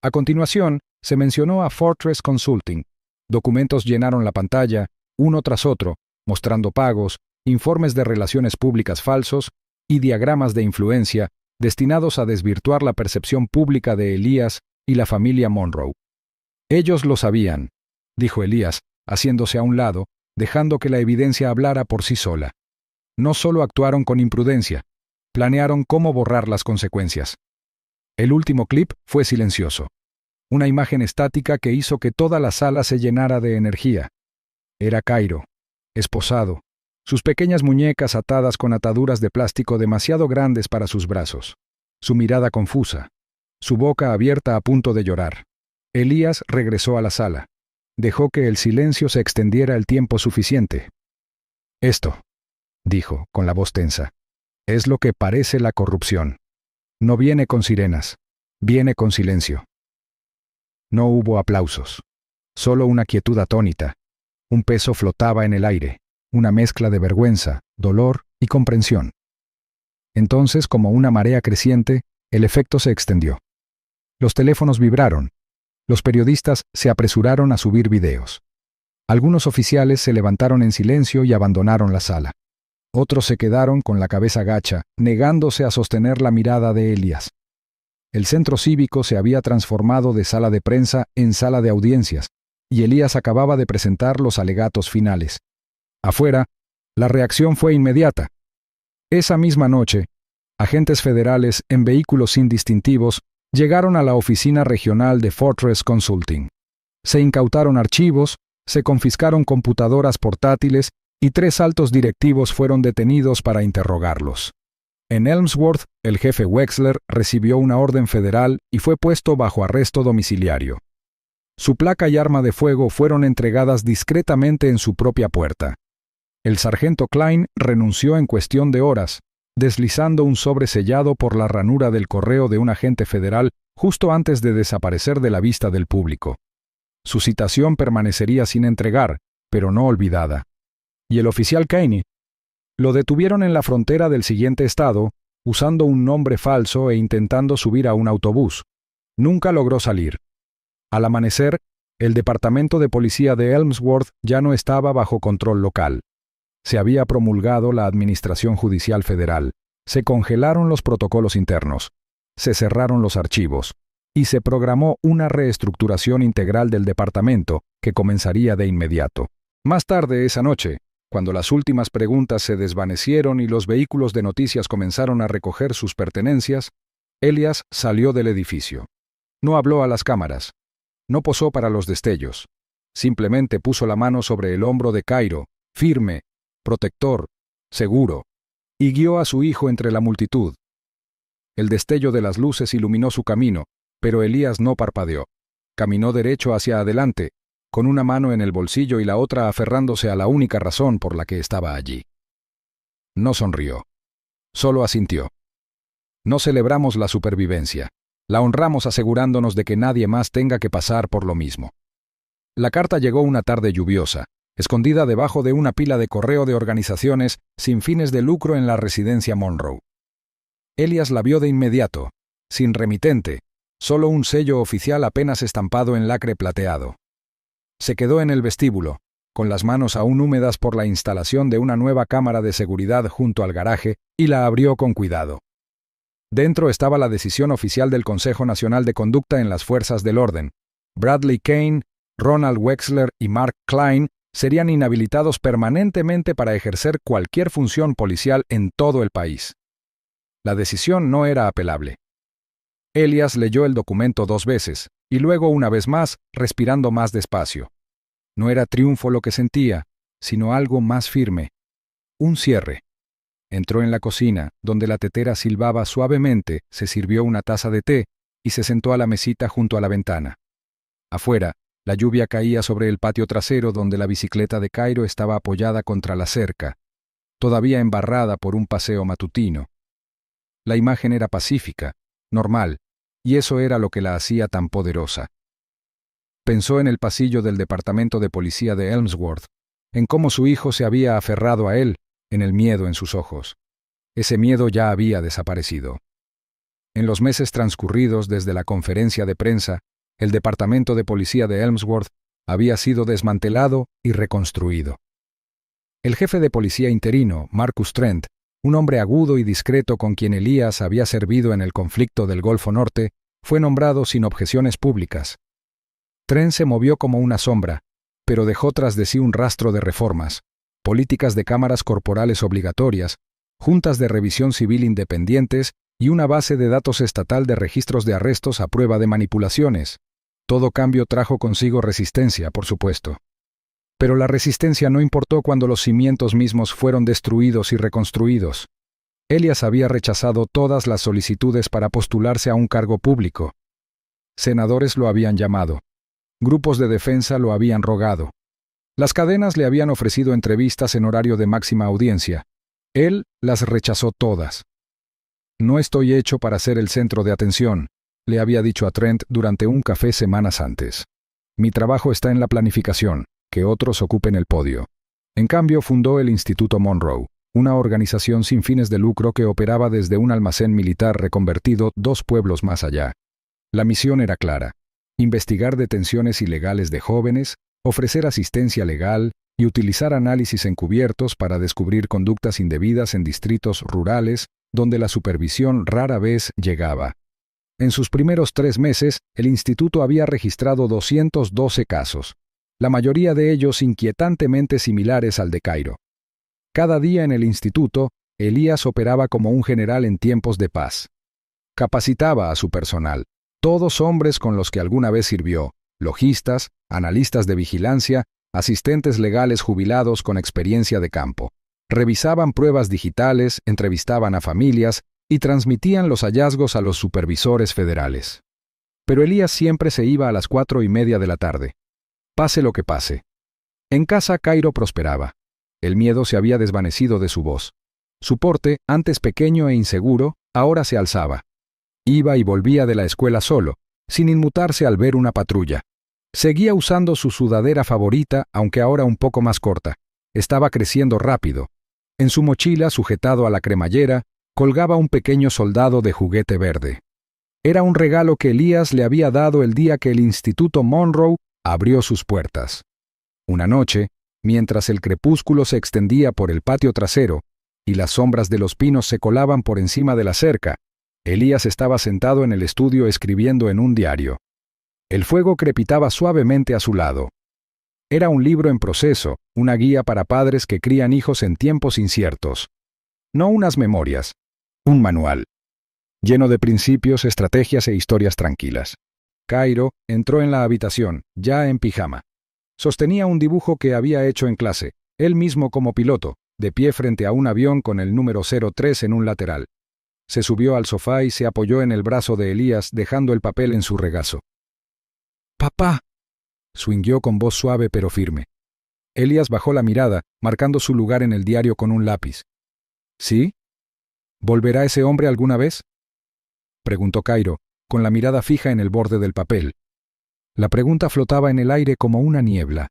A continuación, se mencionó a Fortress Consulting. Documentos llenaron la pantalla, uno tras otro, mostrando pagos, informes de relaciones públicas falsos y diagramas de influencia destinados a desvirtuar la percepción pública de Elías y la familia Monroe. «Ellos lo sabían», dijo Elías, haciéndose a un lado, dejando que la evidencia hablara por sí sola. No solo actuaron con imprudencia, planearon cómo borrar las consecuencias. El último clip fue silencioso. Una imagen estática que hizo que toda la sala se llenara de energía. Era Cairo, esposado, sus pequeñas muñecas atadas con ataduras de plástico demasiado grandes para sus brazos, su mirada confusa, su boca abierta a punto de llorar. Elías regresó a la sala. Dejó que el silencio se extendiera el tiempo suficiente. «Esto», dijo, con la voz tensa, «es lo que parece la corrupción. No viene con sirenas, viene con silencio». No hubo aplausos, solo una quietud atónita. Un peso flotaba en el aire, una mezcla de vergüenza, dolor y comprensión. Entonces, como una marea creciente, el efecto se extendió. Los teléfonos vibraron. Los periodistas se apresuraron a subir videos. Algunos oficiales se levantaron en silencio y abandonaron la sala. Otros se quedaron con la cabeza gacha, negándose a sostener la mirada de Elías. El centro cívico se había transformado de sala de prensa en sala de audiencias, y Elías acababa de presentar los alegatos finales. Afuera, la reacción fue inmediata. Esa misma noche, agentes federales en vehículos sin distintivos llegaron a la oficina regional de Fortress Consulting. Se incautaron archivos, se confiscaron computadoras portátiles y 3 altos directivos fueron detenidos para interrogarlos. En Elmsworth, el jefe Wexler recibió una orden federal y fue puesto bajo arresto domiciliario. Su placa y arma de fuego fueron entregadas discretamente en su propia puerta. El sargento Klein renunció en cuestión de horas, deslizando un sobre sellado por la ranura del correo de un agente federal justo antes de desaparecer de la vista del público. Su citación permanecería sin entregar, pero no olvidada. Y el oficial Caney lo detuvieron en la frontera del siguiente estado, usando un nombre falso e intentando subir a un autobús. Nunca logró salir. Al amanecer, el departamento de policía de Elmsworth ya no estaba bajo control local. Se había promulgado la administración judicial federal, se congelaron los protocolos internos, se cerraron los archivos, y se programó una reestructuración integral del departamento que comenzaría de inmediato. Más tarde esa noche, cuando las últimas preguntas se desvanecieron y los vehículos de noticias comenzaron a recoger sus pertenencias, Elias salió del edificio. No habló a las cámaras. No posó para los destellos. Simplemente puso la mano sobre el hombro de Cairo, firme, protector, seguro, y guió a su hijo entre la multitud. El destello de las luces iluminó su camino, pero Elías no parpadeó. Caminó derecho hacia adelante, con una mano en el bolsillo y la otra aferrándose a la única razón por la que estaba allí. No sonrió. Solo asintió. No celebramos la supervivencia. La honramos asegurándonos de que nadie más tenga que pasar por lo mismo. La carta llegó una tarde lluviosa, escondida debajo de una pila de correo de organizaciones sin fines de lucro en la residencia Monroe. Elias la vio de inmediato, sin remitente, solo un sello oficial apenas estampado en lacre plateado. Se quedó en el vestíbulo, con las manos aún húmedas por la instalación de una nueva cámara de seguridad junto al garaje, y la abrió con cuidado. Dentro estaba la decisión oficial del Consejo Nacional de Conducta en las Fuerzas del Orden. Bradley Kane, Ronald Wexler y Mark Klein serían inhabilitados permanentemente para ejercer cualquier función policial en todo el país. La decisión no era apelable. Elias leyó el documento 2 veces, y luego una vez más, respirando más despacio. No era triunfo lo que sentía, sino algo más firme. Un cierre. Entró en la cocina, donde la tetera silbaba suavemente, se sirvió una taza de té, y se sentó a la mesita junto a la ventana. Afuera, la lluvia caía sobre el patio trasero donde la bicicleta de Cairo estaba apoyada contra la cerca, todavía embarrada por un paseo matutino. La imagen era pacífica, normal, y eso era lo que la hacía tan poderosa. Pensó en el pasillo del departamento de policía de Elmsworth, en cómo su hijo se había aferrado a él, en el miedo en sus ojos. Ese miedo ya había desaparecido. En los meses transcurridos desde la conferencia de prensa, el departamento de policía de Elmsworth había sido desmantelado y reconstruido. El jefe de policía interino, Marcus Trent, un hombre agudo y discreto con quien Elías había servido en el conflicto del Golfo Norte, fue nombrado sin objeciones públicas. Trent se movió como una sombra, pero dejó tras de sí un rastro de reformas, políticas de cámaras corporales obligatorias, juntas de revisión civil independientes y una base de datos estatal de registros de arrestos a prueba de manipulaciones. Todo cambio trajo consigo resistencia, por supuesto. Pero la resistencia no importó cuando los cimientos mismos fueron destruidos y reconstruidos. Elias había rechazado todas las solicitudes para postularse a un cargo público. Senadores lo habían llamado. Grupos de defensa lo habían rogado. Las cadenas le habían ofrecido entrevistas en horario de máxima audiencia. Él las rechazó todas. No estoy hecho para ser el centro de atención, le había dicho a Trent durante un café semanas antes. Mi trabajo está en la planificación, que otros ocupen el podio. En cambio, fundó el Instituto Monroe, una organización sin fines de lucro que operaba desde un almacén militar reconvertido 2 pueblos más allá. La misión era clara: investigar detenciones ilegales de jóvenes, ofrecer asistencia legal y utilizar análisis encubiertos para descubrir conductas indebidas en distritos rurales donde la supervisión rara vez llegaba. En sus primeros 3 meses, el instituto había registrado 212 casos, la mayoría de ellos inquietantemente similares al de Cairo. Cada día en el instituto, Elías operaba como un general en tiempos de paz. Capacitaba a su personal, todos hombres con los que alguna vez sirvió, logistas, analistas de vigilancia, asistentes legales jubilados con experiencia de campo. Revisaban pruebas digitales, entrevistaban a familias y transmitían los hallazgos a los supervisores federales. Pero Elías siempre se iba a las 4:30 de la tarde. Pase lo que pase. En casa, Cairo prosperaba. El miedo se había desvanecido de su voz. Su porte, antes pequeño e inseguro, ahora se alzaba. Iba y volvía de la escuela solo, sin inmutarse al ver una patrulla. Seguía usando su sudadera favorita, aunque ahora un poco más corta. Estaba creciendo rápido. En su mochila, sujetado a la cremallera, colgaba un pequeño soldado de juguete verde. Era un regalo que Elías le había dado el día que el Instituto Monroe abrió sus puertas. Una noche, mientras el crepúsculo se extendía por el patio trasero y las sombras de los pinos se colaban por encima de la cerca, Elías estaba sentado en el estudio escribiendo en un diario. El fuego crepitaba suavemente a su lado. Era un libro en proceso, una guía para padres que crían hijos en tiempos inciertos. No unas memorias, un manual, lleno de principios, estrategias e historias tranquilas. Cairo entró en la habitación, ya en pijama. Sostenía un dibujo que había hecho en clase, él mismo como piloto, de pie frente a un avión con el número 03 en un lateral. Se subió al sofá y se apoyó en el brazo de Elías, dejando el papel en su regazo. «Papá», swingueó con voz suave pero firme. Elías bajó la mirada, marcando su lugar en el diario con un lápiz. «¿Sí? ¿Volverá ese hombre alguna vez?», preguntó Cairo, con la mirada fija en el borde del papel. La pregunta flotaba en el aire como una niebla.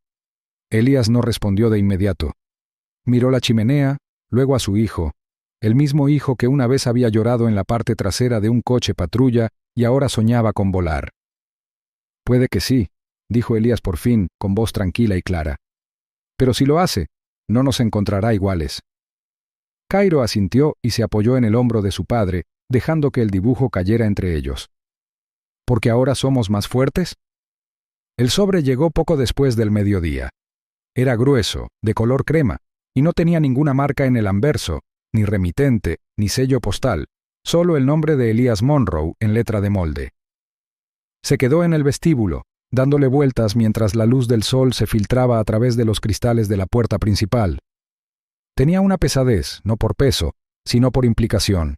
Elías no respondió de inmediato. Miró la chimenea, luego a su hijo, el mismo hijo que una vez había llorado en la parte trasera de un coche patrulla y ahora soñaba con volar. «Puede que sí», dijo Elías por fin, con voz tranquila y clara. «Pero si lo hace, no nos encontrará iguales». Cairo asintió y se apoyó en el hombro de su padre, dejando que el dibujo cayera entre ellos. «¿Porque ahora somos más fuertes?». El sobre llegó poco después del mediodía. Era grueso, de color crema, y no tenía ninguna marca en el anverso, ni remitente, ni sello postal, solo el nombre de Elías Monroe en letra de molde. Se quedó en el vestíbulo, dándole vueltas mientras la luz del sol se filtraba a través de los cristales de la puerta principal. Tenía una pesadez, no por peso, sino por implicación.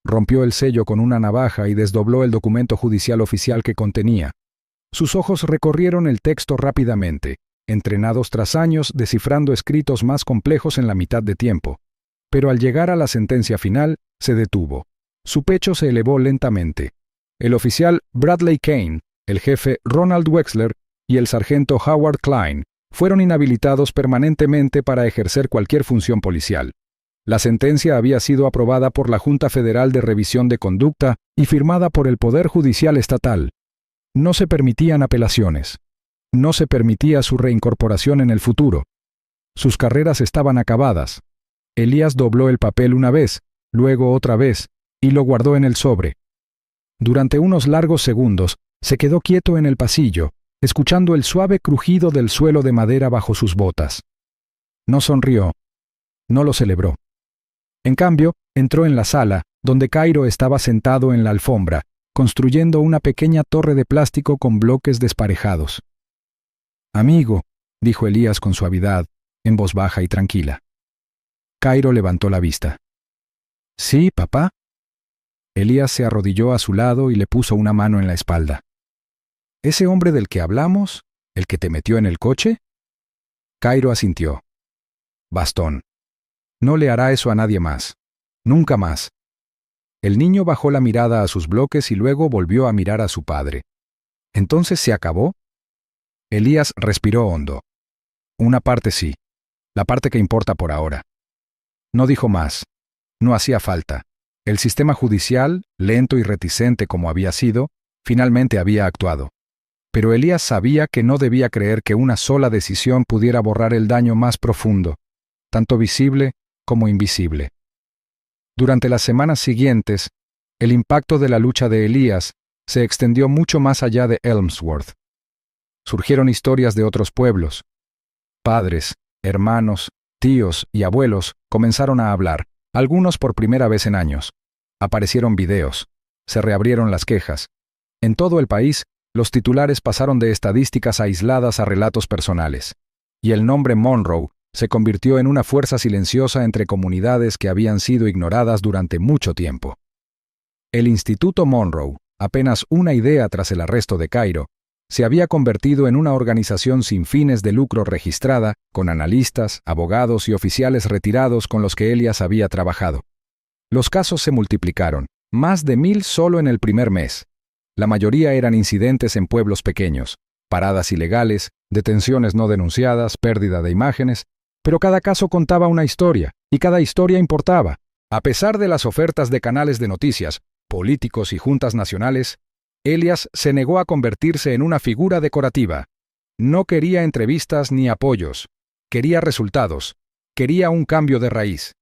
Rompió el sello con una navaja y desdobló el documento judicial oficial que contenía. Sus ojos recorrieron el texto rápidamente, entrenados tras años descifrando escritos más complejos en la mitad de tiempo. Pero al llegar a la sentencia final, se detuvo. Su pecho se elevó lentamente. El oficial Bradley Kane, el jefe Ronald Wexler y el sargento Howard Klein fueron inhabilitados permanentemente para ejercer cualquier función policial. La sentencia había sido aprobada por la Junta Federal de Revisión de Conducta y firmada por el Poder Judicial Estatal. No se permitían apelaciones. No se permitía su reincorporación en el futuro. Sus carreras estaban acabadas. Elías dobló el papel una vez, luego otra vez, y lo guardó en el sobre. Durante unos largos segundos, se quedó quieto en el pasillo, escuchando el suave crujido del suelo de madera bajo sus botas. No sonrió. No lo celebró. En cambio, entró en la sala, donde Cairo estaba sentado en la alfombra, construyendo una pequeña torre de plástico con bloques desparejados. «Amigo», dijo Elías con suavidad, en voz baja y tranquila. Cairo levantó la vista. «¿Sí, papá?». Elías se arrodilló a su lado y le puso una mano en la espalda. «¿Ese hombre del que hablamos? ¿El que te metió en el coche?». Cairo asintió. «Bastón. No le hará eso a nadie más. Nunca más». El niño bajó la mirada a sus bloques y luego volvió a mirar a su padre. «¿Entonces se acabó?». Elías respiró hondo. «Una parte sí. La parte que importa por ahora». No dijo más. No hacía falta. El sistema judicial, lento y reticente como había sido, finalmente había actuado. Pero Elías sabía que no debía creer que una sola decisión pudiera borrar el daño más profundo, tanto visible como invisible. Durante las semanas siguientes, el impacto de la lucha de Elías se extendió mucho más allá de Elmsworth. Surgieron historias de otros pueblos. Padres, hermanos, tíos y abuelos comenzaron a hablar, algunos por primera vez en años. Aparecieron videos. Se reabrieron las quejas. En todo el país, los titulares pasaron de estadísticas aisladas a relatos personales. Y el nombre Monroe se convirtió en una fuerza silenciosa entre comunidades que habían sido ignoradas durante mucho tiempo. El Instituto Monroe, apenas una idea tras el arresto de Cairo, Se había convertido en una organización sin fines de lucro registrada, con analistas, abogados y oficiales retirados con los que Elias había trabajado. Los casos se multiplicaron, más de 1000 solo en el primer mes. La mayoría eran incidentes en pueblos pequeños, paradas ilegales, detenciones no denunciadas, pérdida de imágenes, pero cada caso contaba una historia, y cada historia importaba. A pesar de las ofertas de canales de noticias, políticos y juntas nacionales, Elias se negó a convertirse en una figura decorativa. No quería entrevistas ni apoyos. Quería resultados. Quería un cambio de raíz.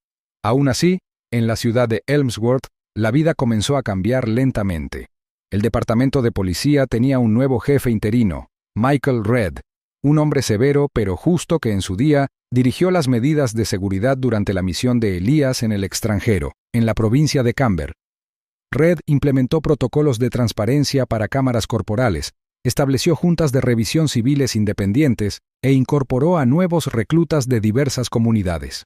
Aún así, en la ciudad de Elmsworth, la vida comenzó a cambiar lentamente. El departamento de policía tenía un nuevo jefe interino, Michael Redd, un hombre severo pero justo que en su día dirigió las medidas de seguridad durante la misión de Elias en el extranjero, en la provincia de Camber. Redd implementó protocolos de transparencia para cámaras corporales, estableció juntas de revisión civiles independientes e incorporó a nuevos reclutas de diversas comunidades.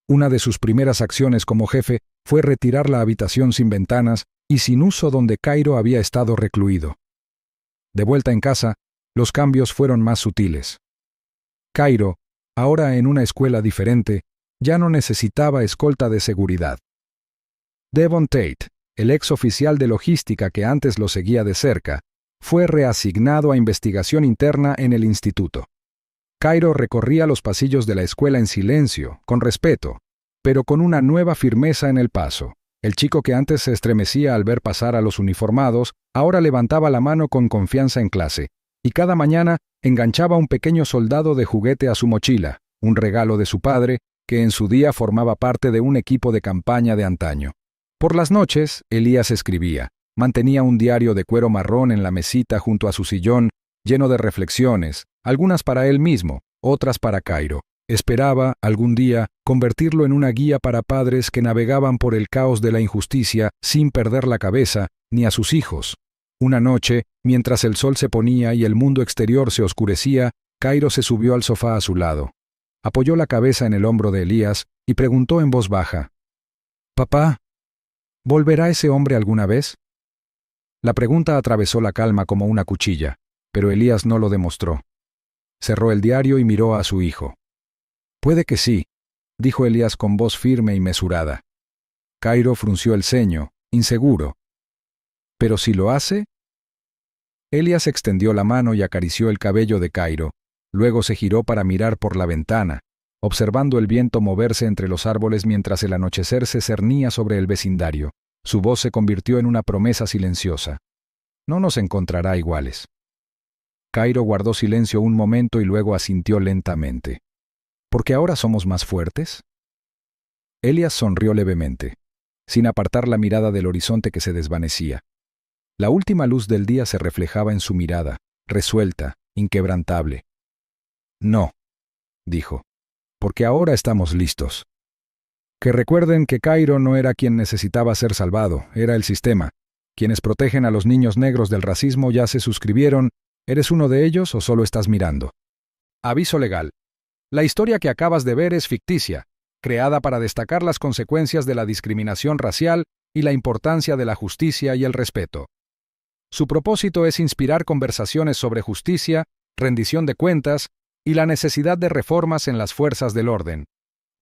Una de sus primeras acciones como jefe fue retirar la habitación sin ventanas y sin uso donde Cairo había estado recluido. De vuelta en casa, los cambios fueron más sutiles. Cairo, ahora en una escuela diferente, ya no necesitaba escolta de seguridad. Devon Tate, el ex oficial de logística que antes lo seguía de cerca, fue reasignado a investigación interna en el instituto. Cairo recorría los pasillos de la escuela en silencio, con respeto, pero con una nueva firmeza en el paso. El chico que antes se estremecía al ver pasar a los uniformados, ahora levantaba la mano con confianza en clase, y cada mañana enganchaba un pequeño soldado de juguete a su mochila, un regalo de su padre, que en su día formaba parte de un equipo de campaña de antaño. Por las noches, Elias escribía. Mantenía un diario de cuero marrón en la mesita junto a su sillón, lleno de reflexiones, algunas para él mismo, otras para Cairo. Esperaba, algún día, convertirlo en una guía para padres que navegaban por el caos de la injusticia sin perder la cabeza, ni a sus hijos. Una noche, mientras el sol se ponía y el mundo exterior se oscurecía, Cairo se subió al sofá a su lado. Apoyó la cabeza en el hombro de Elías y preguntó en voz baja: «Papá, ¿volverá ese hombre alguna vez?» La pregunta atravesó la calma como una cuchilla, pero Elías no lo demostró. Cerró el diario y miró a su hijo. «Puede que sí», dijo Elías con voz firme y mesurada. Cairo frunció el ceño, inseguro. «¿Pero si lo hace?» Elías extendió la mano y acarició el cabello de Cairo. Luego se giró para mirar por la ventana, observando el viento moverse entre los árboles mientras el anochecer se cernía sobre el vecindario. Su voz se convirtió en una promesa silenciosa. «No nos encontrará iguales». Cairo guardó silencio un momento y luego asintió lentamente. «¿Porque ahora somos más fuertes?» Elías sonrió levemente, sin apartar la mirada del horizonte que se desvanecía. La última luz del día se reflejaba en su mirada, resuelta, inquebrantable. «No», dijo, «porque ahora estamos listos». Que recuerden que Cairo no era quien necesitaba ser salvado, era el sistema. Quienes protegen a los niños negros del racismo ya se suscribieron. ¿Eres uno de ellos o solo estás mirando? Aviso legal. La historia que acabas de ver es ficticia, creada para destacar las consecuencias de la discriminación racial y la importancia de la justicia y el respeto. Su propósito es inspirar conversaciones sobre justicia, rendición de cuentas y la necesidad de reformas en las fuerzas del orden.